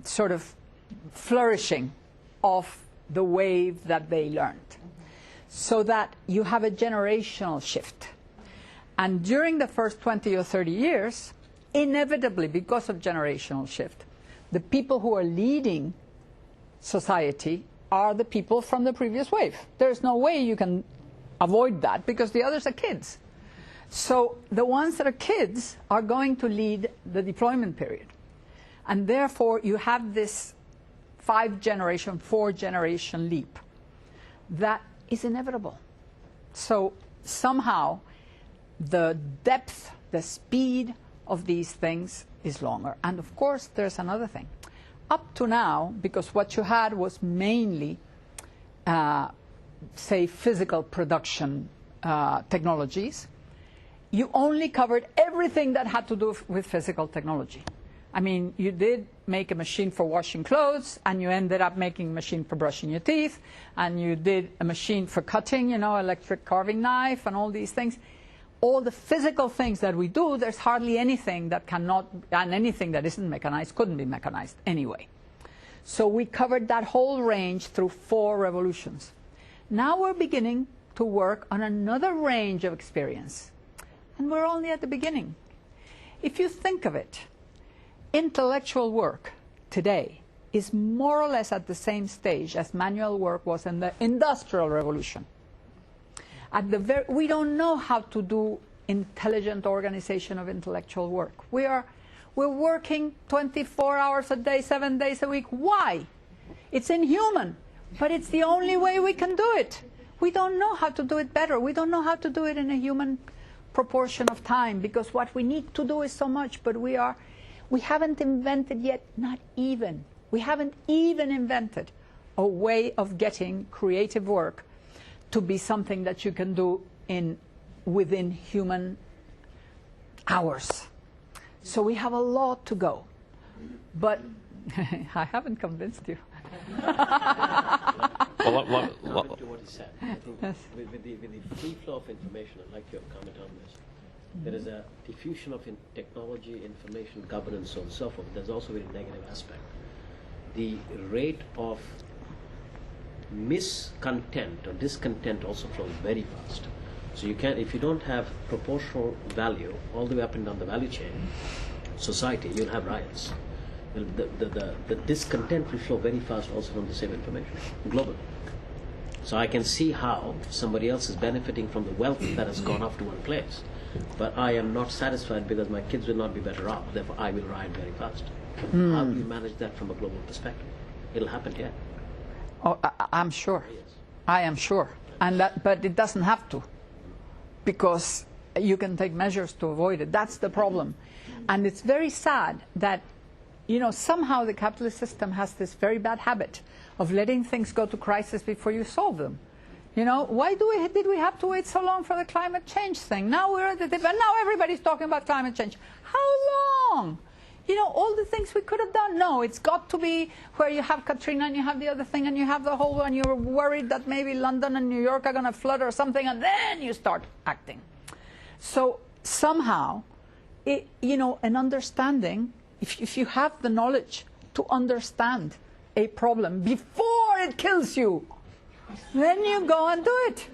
sort of flourishing of the wave that they learned. So that you have a generational shift. And during the first 20 or 30 years, inevitably, because of generational shift, the people who are leading society are the people from the previous wave. There's no way you can avoid that, because the others are kids. So the ones that are kids are going to lead the deployment period. And therefore, you have this 5-generation, 4-generation leap that is inevitable. So somehow, the depth, the speed of these things is longer. And of course, there's another thing. Up to now, because what you had was mainly, say, physical production technologies, you only covered everything that had to do with physical technology. I mean, you did make a machine for washing clothes, and you ended up making a machine for brushing your teeth, and you did a machine for cutting, electric carving knife and all these things. All the physical things that we do, there's hardly anything that cannot, and anything that isn't mechanized couldn't be mechanized anyway. So we covered that whole range through 4 revolutions. Now we're beginning to work on another range of experience. And we're only at the beginning. If you think of it, intellectual work today is more or less at the same stage as manual work was in the Industrial Revolution. We don't know how to do intelligent organization of intellectual work. We're working 24 hours a day, 7 days a week. Why? It's inhuman, but it's the only way we can do it. We don't know how to do it better. We don't know how to do it in a human proportion of time, because what we need to do is so much, but we haven't invented yet, we haven't even invented a way of getting creative work to be something that you can do within human hours. So we have a lot to go. But I haven't convinced you. Comment to what he said. I think Yes. with the free flow of information, I'd like your comment on this. There is a diffusion of technology, information, governance, so on and so forth. There's also a very negative aspect. The rate of miscontent or discontent also flows very fast. So you can, if you don't have proportional value all the way up and down the value chain, society, you'll have riots. The discontent will flow very fast also from the same information, globally. So I can see how somebody else is benefiting from the wealth that has gone off to one place. But I am not satisfied because my kids will not be better off. Therefore, I will riot very fast. How do you manage that from a global perspective? It'll happen here. Oh, I'm sure. Yes. I am sure. But it doesn't have to, because you can take measures to avoid it. That's the problem. And it's very sad that, somehow the capitalist system has this very bad habit of letting things go to crisis before you solve them. Why did we have to wait so long for the climate change thing? Now we're at the tip, and now everybody's talking about climate change. How long? All the things we could have done. No, it's got to be where you have Katrina and you have the other thing and you have the whole one. You're worried that maybe London and New York are going to flood or something, and then you start acting. So somehow, an understanding, if you have the knowledge to understand a problem before it kills you, then you go and do it.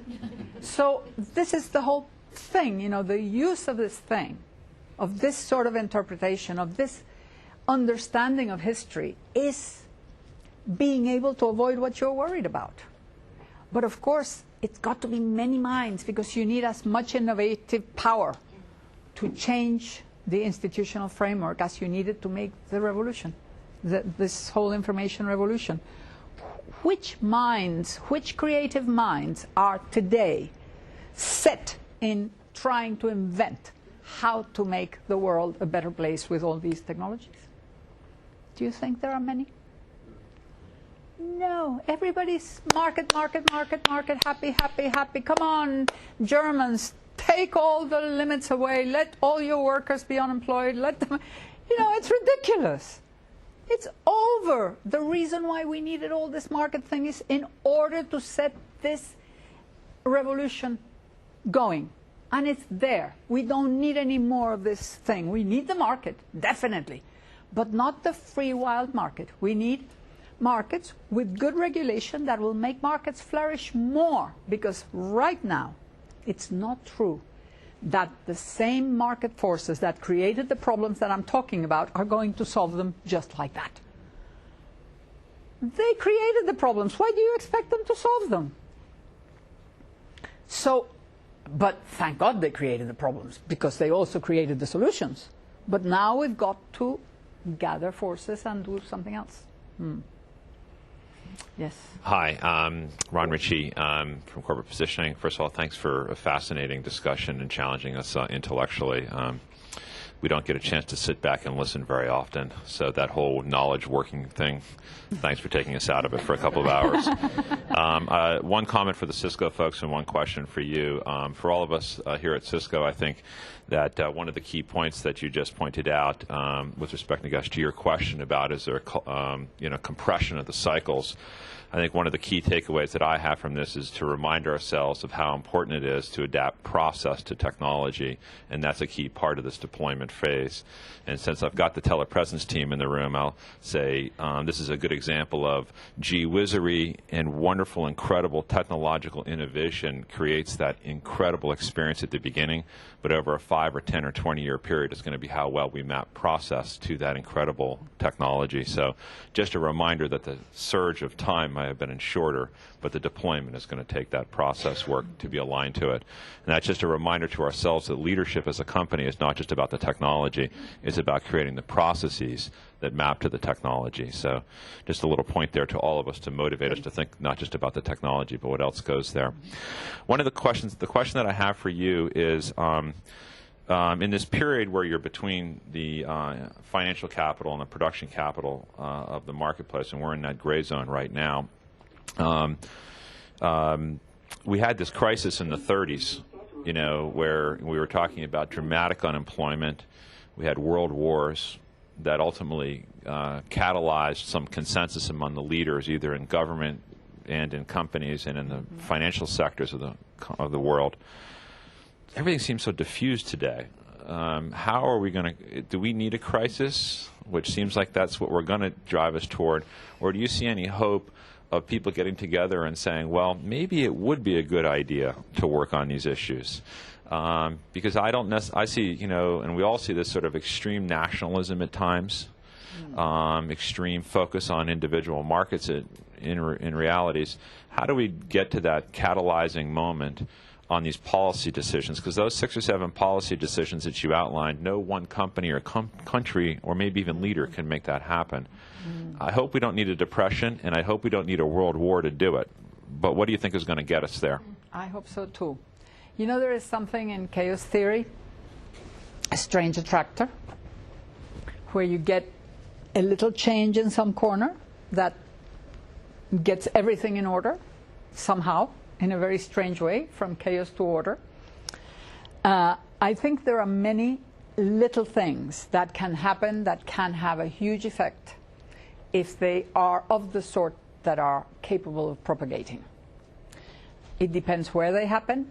So this is the whole thing, the use of this thing, of this sort of interpretation, of this understanding of history, is being able to avoid what you're worried about. But of course, it's got to be many minds, because you need as much innovative power to change the institutional framework as you needed to make the revolution, this whole information revolution. Which minds, which creative minds are today set in trying to invent how to make the world a better place with all these technologies? Do you think there are many? No. Everybody's market, happy. Come on, Germans, take all the limits away. Let all your workers be unemployed. Let them, it's ridiculous. It's over. The reason why we needed all this market thing is in order to set this revolution going. And it's there. We don't need any more of this thing. We need the market, definitely, but not the free wild market. We need markets with good regulation that will make markets flourish more, because right now it's not true that the same market forces that created the problems that I'm talking about are going to solve them just like that. They created the problems. Why do you expect them to solve them? So, but thank God they created the problems, because they also created the solutions. But now we've got to gather forces and do something else. Yes. Hi, Ron Ritchie from Corporate Positioning. First of all, thanks for a fascinating discussion and challenging us intellectually. We don't get a chance to sit back and listen very often, so that whole knowledge working thing, thanks for taking us out of it for a couple of hours. One comment for the CISCO folks and one question for you. For all of us here at CISCO, I think that one of the key points that you just pointed out with respect, I guess, to your question about is there compression of the cycles. I think one of the key takeaways that I have from this is to remind ourselves of how important it is to adapt process to technology, and that's a key part of this deployment phase. And since I've got the telepresence team in the room, I'll say this is a good example of gee whizzery and wonderful, incredible technological innovation creates that incredible experience at the beginning, but over a 5 or 10 or 20-year period, it's going to be how well we map process to that incredible technology. So just a reminder that the surge of time might have been shorter, but the deployment is going to take that process work to be aligned to it. And that's just a reminder to ourselves that leadership as a company is not just about the technology, it's about creating the processes that map to the technology. So just a little point there to all of us to motivate us to think not just about the technology, but what else goes there. One of the questions, the question that I have for you is, in this period where you're between the financial capital and the production capital of the marketplace, and we're in that gray zone right now, We had this crisis in the 30s, where we were talking about dramatic unemployment. We had world wars that ultimately catalyzed some consensus among the leaders, either in government and in companies and in the financial sectors of the world. Everything seems so diffused today. How are we going to? Do we need a crisis, which seems like that's what we're going to drive us toward, or do you see any hope of people getting together and saying, well, maybe it would be a good idea to work on these issues? Because I see, and we all see this sort of extreme nationalism at times, extreme focus on individual markets in realities. How do we get to that catalyzing moment on these policy decisions? Because those 6 or 7 policy decisions that you outlined, no one company or country or maybe even leader can make that happen. I hope we don't need a depression, and I hope we don't need a world war to do it. But what do you think is going to get us there? I hope so too. There is something in chaos theory, a strange attractor, where you get a little change in some corner that gets everything in order somehow, in a very strange way, from chaos to order. I think there are many little things that can happen that can have a huge effect if they are of the sort that are capable of propagating. It depends where they happen.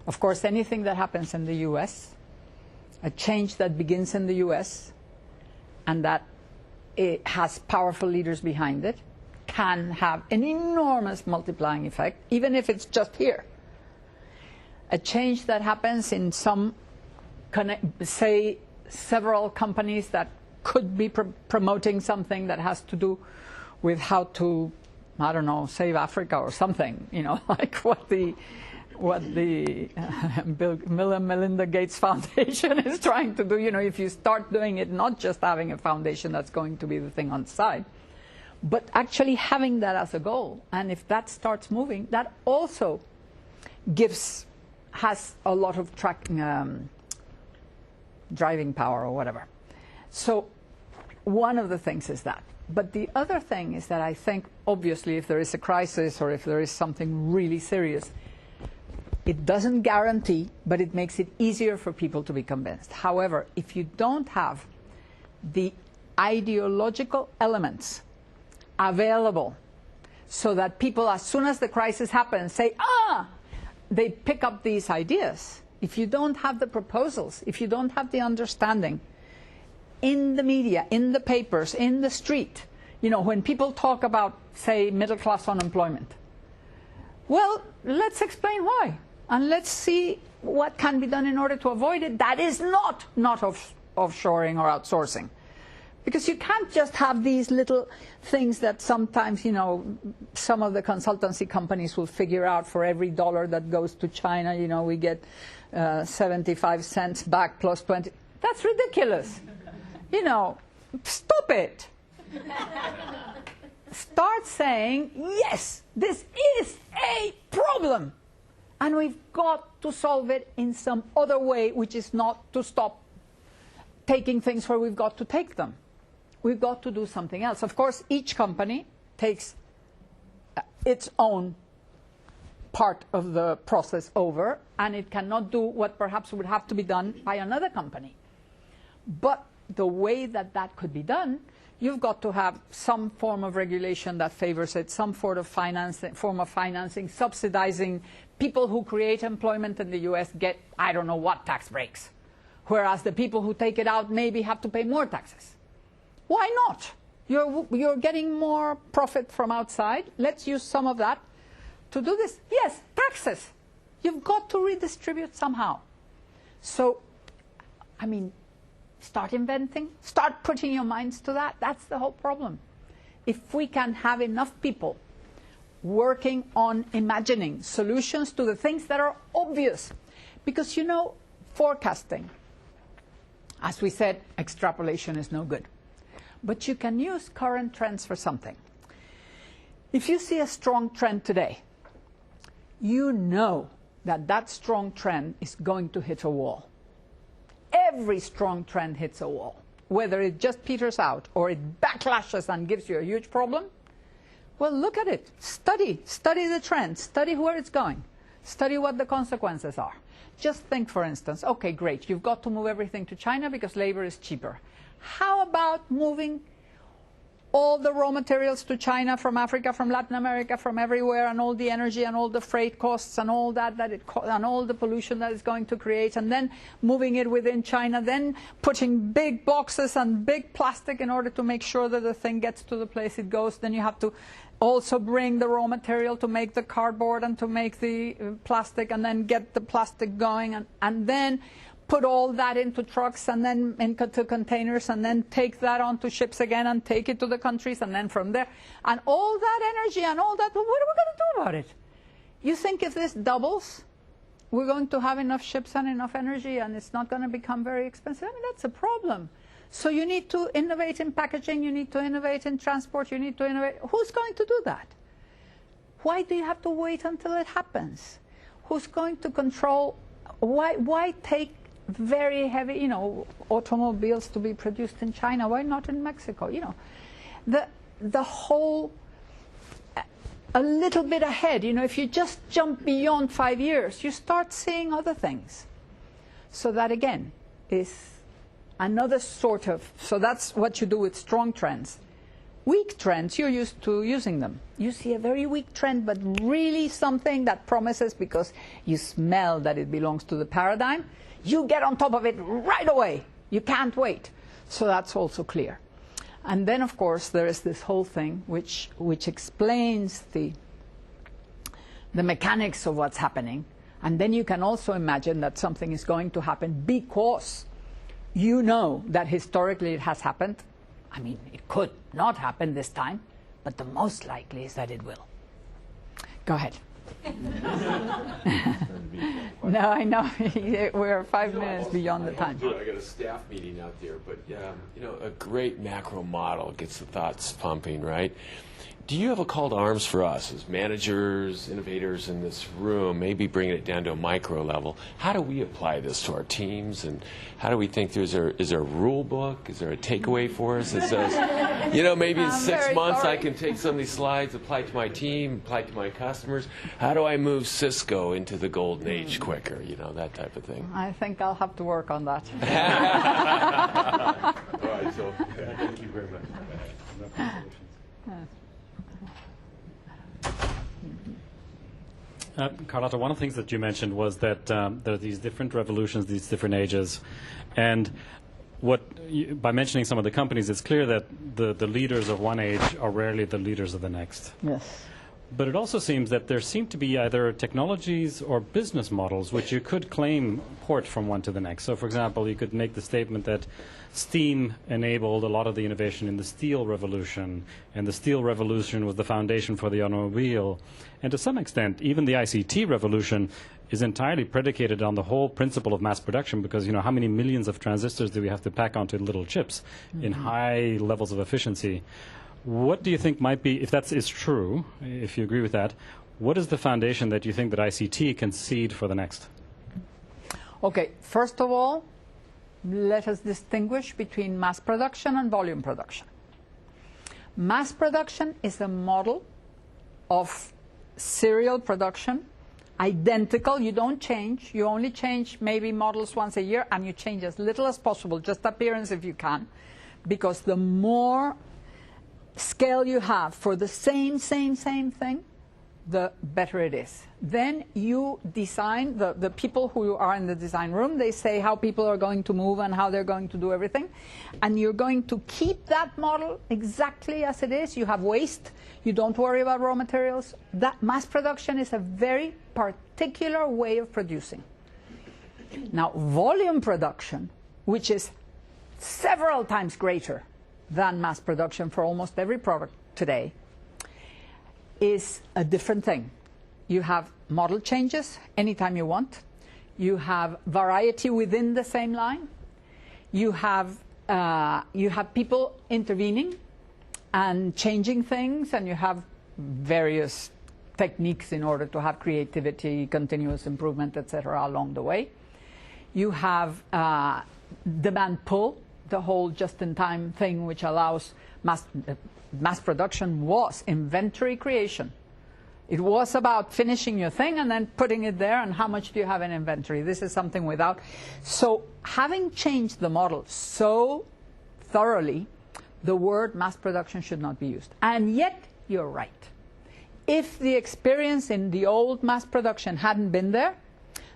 Of course, anything that happens in the U.S., a change that begins in the U.S. and that it has powerful leaders behind it, can have an enormous multiplying effect, even if it's just here. A change that happens in some, say, several companies that could be promoting something that has to do with how to, I don't know, save Africa or something, like what the Bill and Melinda Gates Foundation is trying to do. If you start doing it, not just having a foundation that's going to be the thing on the side, but actually having that as a goal. And if that starts moving, that also has a lot of driving power or whatever. So one of the things is that. But the other thing is that I think, obviously, if there is a crisis or if there is something really serious, it doesn't guarantee, but it makes it easier for people to be convinced. However, if you don't have the ideological elements available so that people, as soon as the crisis happens, say, they pick up these ideas. If you don't have the proposals, if you don't have the understanding in the media, in the papers, in the street, when people talk about, say, middle-class unemployment, well, let's explain why. And let's see what can be done in order to avoid it. That is not offshoring or outsourcing. Because you can't just have these little things that sometimes, some of the consultancy companies will figure out for every dollar that goes to China, we get 75 cents back plus 20. That's ridiculous. Stop it. Start saying, yes, this is a problem. And we've got to solve it in some other way, which is not to stop taking things where we've got to take them. We've got to do something else. Of course, each company takes its own part of the process over, and it cannot do what perhaps would have to be done by another company. But the way that could be done, you've got to have some form of regulation that favors it, some form of financing, subsidizing. People who create employment in the U.S. get, I don't know what, tax breaks, whereas the people who take it out maybe have to pay more taxes. Why not? You're getting more profit from outside. Let's use some of that to do this. Yes, taxes. You've got to redistribute somehow. So, start inventing. Start putting your minds to that. That's the whole problem. If we can have enough people working on imagining solutions to the things that are obvious. Because, forecasting, as we said, extrapolation is no good. But you can use current trends for something. If you see a strong trend today, you know that strong trend is going to hit a wall. Every strong trend hits a wall. Whether it just peters out or it backlashes and gives you a huge problem, Well, look at it. Study the trends. Study where it's going. Study what the consequences are. Just think, for instance, okay, great, you've got to move everything to China because labor is cheaper. How about moving all the raw materials to China from Africa, from Latin America, from everywhere, and all the energy and all the freight costs and all that and all the pollution that it's going to create, and then moving it within China, then putting big boxes and big plastic in order to make sure that the thing gets to the place it goes. Then you have to also bring the raw material to make the cardboard and to make the plastic, and then get the plastic going, and then put all that into trucks and then into containers, and then take that onto ships again and take it to the countries, and then from there. And all that energy and all that, what are we going to do about it? You think if this doubles, we're going to have enough ships and enough energy and it's not going to become very expensive? I mean, that's a problem. So you need to innovate in packaging, you need to innovate in transport, you need to innovate. Who's going to do that? Why do you have to wait until it happens? Who's going to control? Why take very heavy, automobiles to be produced in China? Why not in Mexico? The whole, a little bit ahead. If you just jump beyond 5 years, you start seeing other things. So that again is another sort of. So that's what you do with strong trends. Weak trends, you're used to using them. You see a very weak trend, but really something that promises, because you smell that it belongs to the paradigm. You get on top of it right away. You can't wait. So that's also clear. And then, of course, there is this whole thing which explains the mechanics of what's happening. And then you can also imagine that something is going to happen because you know that historically it has happened. I mean, it could not happen this time, but the most likely is that it will. Go ahead. No, I know. We're 5 minutes beyond the time. I got a staff meeting out there, but a great macro model gets the thoughts pumping, right? Do you have a call to arms for us as managers, innovators in this room, maybe bringing it down to a micro level? How do we apply this to our teams, and how do we think is there a rule book? Is there a takeaway for us that says, maybe in 6 months I can take some of these slides, apply it to my team, apply it to my customers? How do I move CISCO into the golden age quicker? That type of thing. I think I'll have to work on that. All right, so thank you very much. Carlota, one of the things that you mentioned was that there are these different revolutions, these different ages, and by mentioning some of the companies, it's clear that the leaders of one age are rarely the leaders of the next. Yes. But it also seems that there seem to be either technologies or business models which you could claim port from one to the next. So, for example, you could make the statement that steam enabled a lot of the innovation in the steel revolution, and the steel revolution was the foundation for the automobile. And to some extent, even the ICT revolution is entirely predicated on the whole principle of mass production, because, how many millions of transistors do we have to pack onto little chips in high levels of efficiency? What do you think might be, if that is true, if you agree with that, what is the foundation that you think that ICT can seed for the next? Okay, first of all, let us distinguish between mass production and volume production. Mass production is a model of serial production, identical, you don't change, you only change maybe models once a year, and you change as little as possible, just appearance if you can, because the more scale you have for the same thing, the better it is. Then you design, the people who are in the design room, they say how people are going to move and how they're going to do everything. And you're going to keep that model exactly as it is. You have waste. You don't worry about raw materials. That mass production is a very particular way of producing. Now, volume production, which is several times greater than mass production for almost every product today, is a different thing. You have model changes anytime you want. You have variety within the same line. You have people intervening and changing things, and you have various techniques in order to have creativity, continuous improvement, etc. along the way. You have demand pull, the whole just-in-time thing, which allows Mass production was inventory creation. It was about finishing your thing and then putting it there, and how much do you have in inventory? This is something without. So having changed the model so thoroughly, the word mass production should not be used. And yet, you're right. If the experience in the old mass production hadn't been there,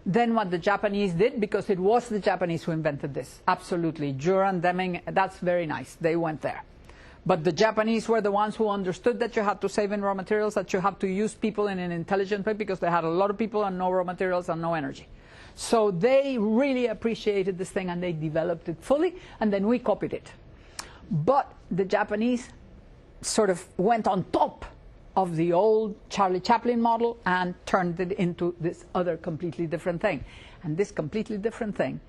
then what the Japanese did, because it was the Japanese who invented this, absolutely. Juran, Deming, that's very nice. They went there. But the Japanese were the ones who understood that you had to save in raw materials, that you have to use people in an intelligent way, because they had a lot of people and no raw materials and no energy. So they really appreciated this thing, and they developed it fully, and then we copied it. But the Japanese sort of went on top of the old Charlie Chaplin model and turned it into this other completely different thing. And this completely different thing,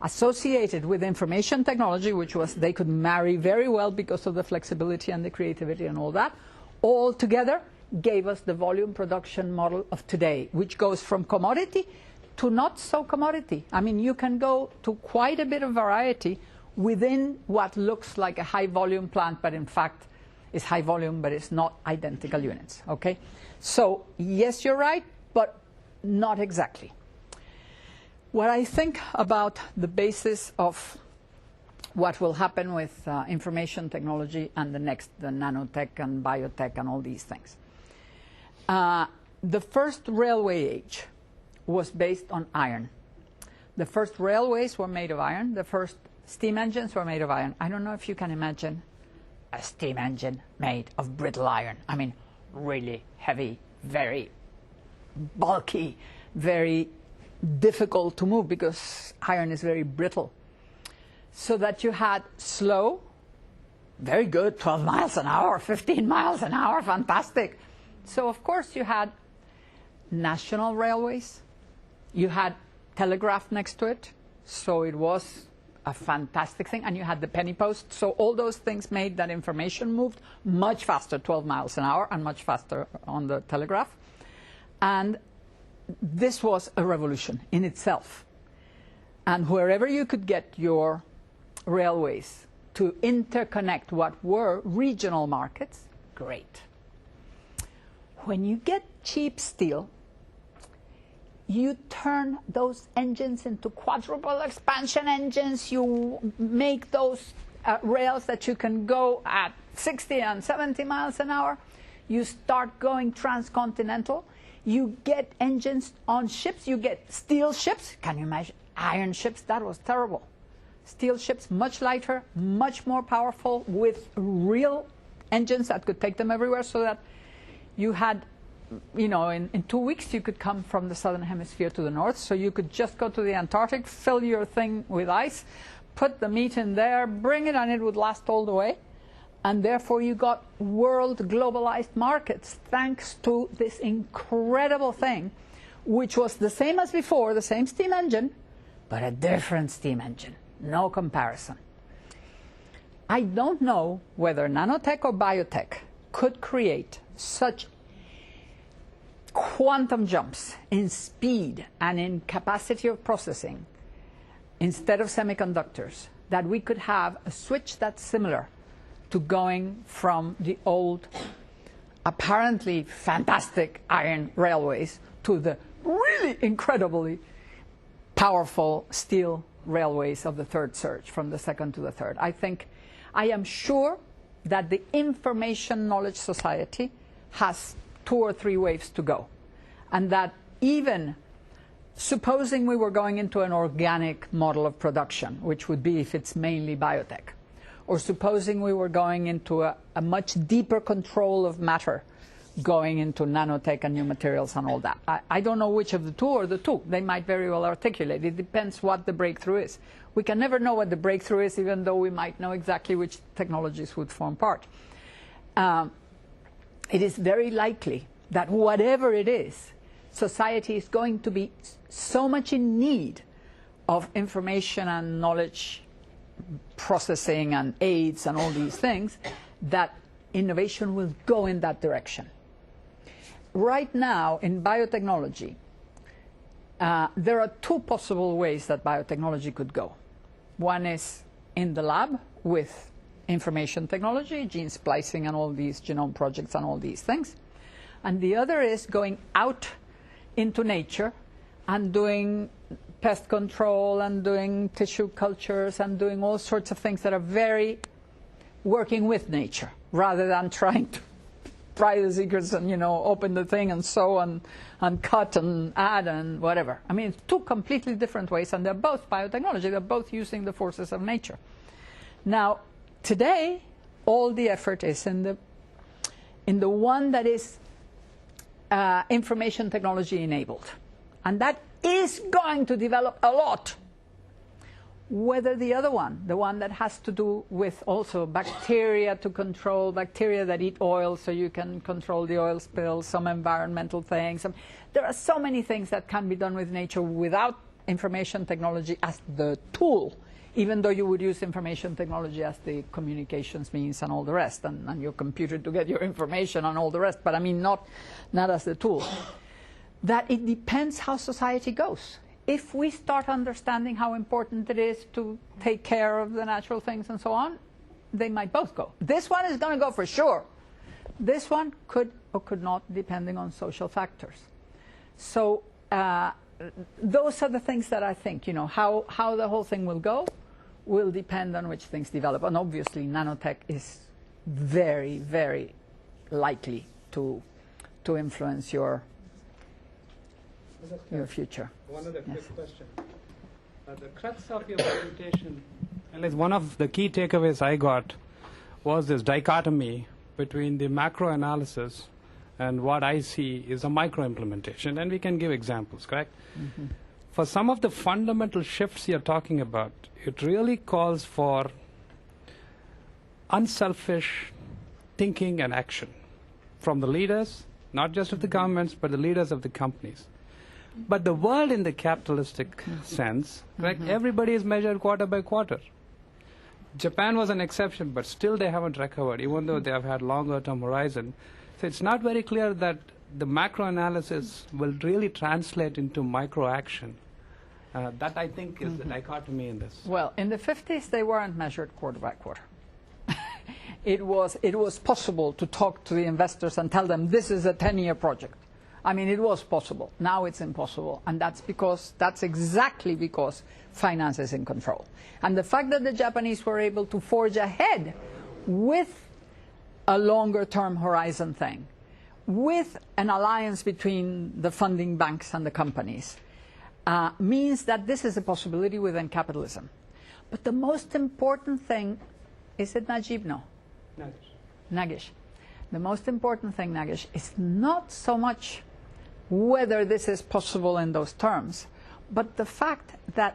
associated with information technology, which was they could marry very well because of the flexibility and the creativity and all that, all together gave us the volume production model of today, which goes from commodity to not so commodity. I mean, you can go to quite a bit of variety within what looks like a high volume plant, but in fact is high volume, but it's not identical units. Okay? So yes, you're right, but not exactly. What I think about the basis of what will happen with information technology and the nanotech and biotech and all these things. The first railway age was based on iron. The first railways were made of iron. The first steam engines were made of iron. I don't know if you can imagine a steam engine made of brittle iron. I mean, really heavy, very bulky, very difficult to move, because iron is very brittle. So that you had slow, very good, 12 miles an hour, 15 miles an hour, fantastic. So of course you had national railways, you had telegraph next to it, so it was a fantastic thing, and you had the penny post. So all those things made that information moved much faster, 12 miles an hour, and much faster on the telegraph. And this was a revolution in itself. And wherever you could get your railways to interconnect what were regional markets, great. When you get cheap steel, you turn those engines into quadruple expansion engines. You make those rails that you can go at 60 and 70 miles an hour. You start going transcontinental. You get engines on ships. You get steel ships. Can you imagine? Iron ships, that was terrible. Steel ships, much lighter, much more powerful, with real engines that could take them everywhere, so that you had, you know, in 2 weeks you could come from the southern hemisphere to the north. So you could just go to the Antarctic, fill your thing with ice, put the meat in there, bring it, and it would last all the way. And therefore you got world globalized markets thanks to this incredible thing, which was the same as before, the same steam engine, but a different steam engine. No comparison. I don't know whether nanotech or biotech could create such quantum jumps in speed and in capacity of processing instead of semiconductors, that we could have a switch that's similar to going from the old, apparently fantastic iron railways to the really incredibly powerful steel railways of the third surge, from the second to the third. I am sure that the information knowledge society has 2 or 3 waves to go, and that even supposing we were going into an organic model of production, which would be if it's mainly biotech, or supposing we were going into a much deeper control of matter, going into nanotech and new materials and all that. I don't know which of the two or the two. They might very well articulate. It depends what the breakthrough is. We can never know what the breakthrough is, even though we might know exactly which technologies would form part. It is very likely that whatever it is, society is going to be so much in need of information and knowledge processing and aids and all these things, that innovation will go in that direction. Right now, in biotechnology, there are 2 possible ways that biotechnology could go. One is in the lab with information technology, gene splicing and all these genome projects and all these things. And the other is going out into nature and doing pest control and doing tissue cultures and doing all sorts of things that are very working with nature rather than trying to pry the secrets and, open the thing and sew and cut and add and whatever. I mean, it's two completely different ways, and they're both biotechnology. They're both using the forces of nature. Now, today, all the effort is in the one that is information technology enabled. And that is going to develop a lot. Whether the other one, the one that has to do with also bacteria to control, bacteria that eat oil so you can control the oil spill, some environmental things. There are so many things that can be done with nature without information technology as the tool, even though you would use information technology as the communications means and all the rest, and your computer to get your information and all the rest, but I mean not as the tool. That it depends how society goes. If we start understanding how important it is to take care of the natural things and so on, they might both go. This one is going to go for sure. This one could or could not, depending on social factors. So those are the things that I think, how the whole thing will go will depend on which things develop. And obviously, nanotech is very, very likely to influence your future. One other quick question. The crux of your presentation, at least one of the key takeaways I got, was this dichotomy between the macro analysis and what I see is a micro implementation. And we can give examples, correct? Mm-hmm. For some of the fundamental shifts you're talking about, it really calls for unselfish thinking and action from the leaders, not just of the governments, but the leaders of the companies. But the world in the capitalistic sense, right? Everybody is measured quarter by quarter. Japan was an exception, but still they haven't recovered, even though they have had longer term horizon. So it's not very clear that the macro analysis will really translate into micro action. That, I think, is the dichotomy in this. Well, in the 50s, they weren't measured quarter by quarter. It was possible to talk to the investors and tell them this is a 10-year project. I mean, it was possible. Now it's impossible. And that's exactly because finance is in control. And the fact that the Japanese were able to forge ahead with a longer-term horizon thing, with an alliance between the funding banks and the companies, means that this is a possibility within capitalism. But the most important thing, is it Najib? No. Nagish. The most important thing, Nagish, is not so much whether this is possible in those terms, but the fact that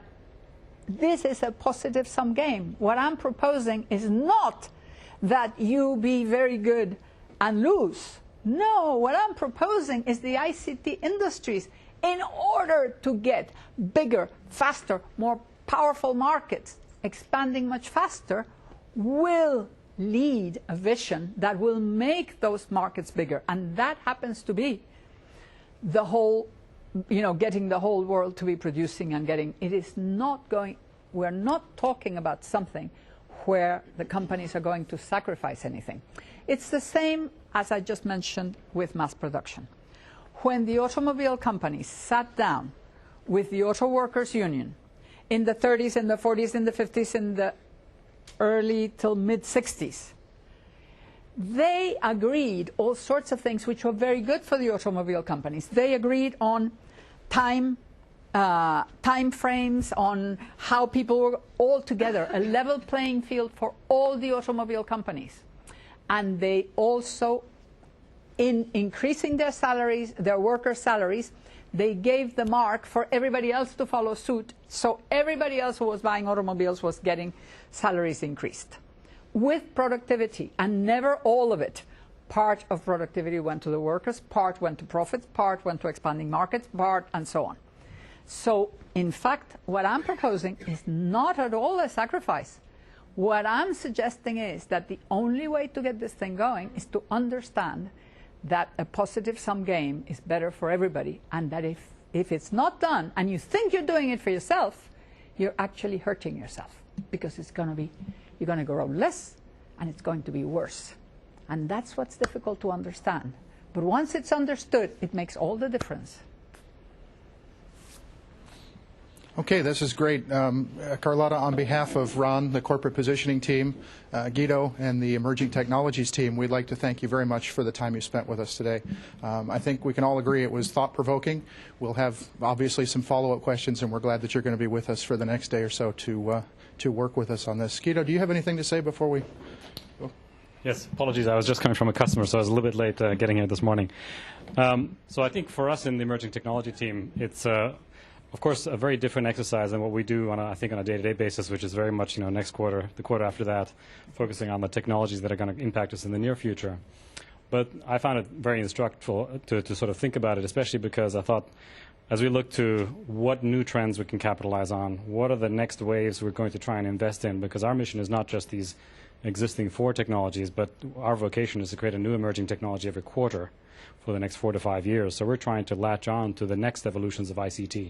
this is a positive sum game. What I'm proposing is not that you be very good and lose. No, what I'm proposing is the ICT industries, in order to get bigger, faster, more powerful markets, expanding much faster, will lead a vision that will make those markets bigger. And that happens to be the whole, getting the whole world to be producing and getting. It is not going, we're not talking about something where the companies are going to sacrifice anything. It's the same as I just mentioned with mass production. When the automobile companies sat down with the Auto Workers Union in the 30s, in the 40s, in the 50s, in the early till mid-60s, they agreed all sorts of things which were very good for the automobile companies. They agreed on time frames, on how people were all together, a level playing field for all the automobile companies. And they also, in increasing their salaries, their workers' salaries, they gave the mark for everybody else to follow suit. So everybody else who was buying automobiles was getting salaries increased with productivity, and never all of it. Part of productivity went to the workers, part went to profits, part went to expanding markets, part and so on. So, in fact, what I'm proposing is not at all a sacrifice. What I'm suggesting is that the only way to get this thing going is to understand that a positive sum game is better for everybody, and that if it's not done and you think you're doing it for yourself, you're actually hurting yourself, because it's going to be, you're going to grow less, and it's going to be worse. And that's what's difficult to understand. But once it's understood, it makes all the difference. Okay, this is great. Carlota, on behalf of Ron, the corporate positioning team, Guido, and the emerging technologies team, we'd like to thank you very much for the time you spent with us today. I think we can all agree it was thought-provoking. We'll have, obviously, some follow-up questions, and we're glad that you're going to be with us for the next day or so to work with us on this. Guido, do you have anything to say before we go? Yes, apologies. I was just coming from a customer, so I was a little bit late getting here this morning. So I think for us in the emerging technology team, it's of course, a very different exercise than what we do on a day-to-day basis, which is very much, next quarter, the quarter after that, focusing on the technologies that are going to impact us in the near future. But I found it very instructive to sort of think about it, especially because I thought, as we look to what new trends we can capitalize on, what are the next waves we're going to try and invest in, because our mission is not just these existing 4 technologies, but our vocation is to create a new emerging technology every quarter for the next 4 to 5 years. So we're trying to latch on to the next evolutions of ICT.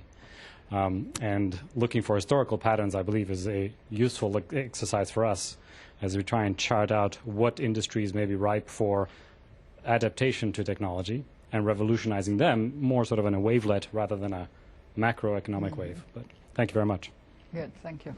And looking for historical patterns, I believe, is a useful exercise for us as we try and chart out what industries may be ripe for adaptation to technology and revolutionizing them more sort of in a wavelet rather than a macroeconomic wave. But thank you very much. Good, thank you.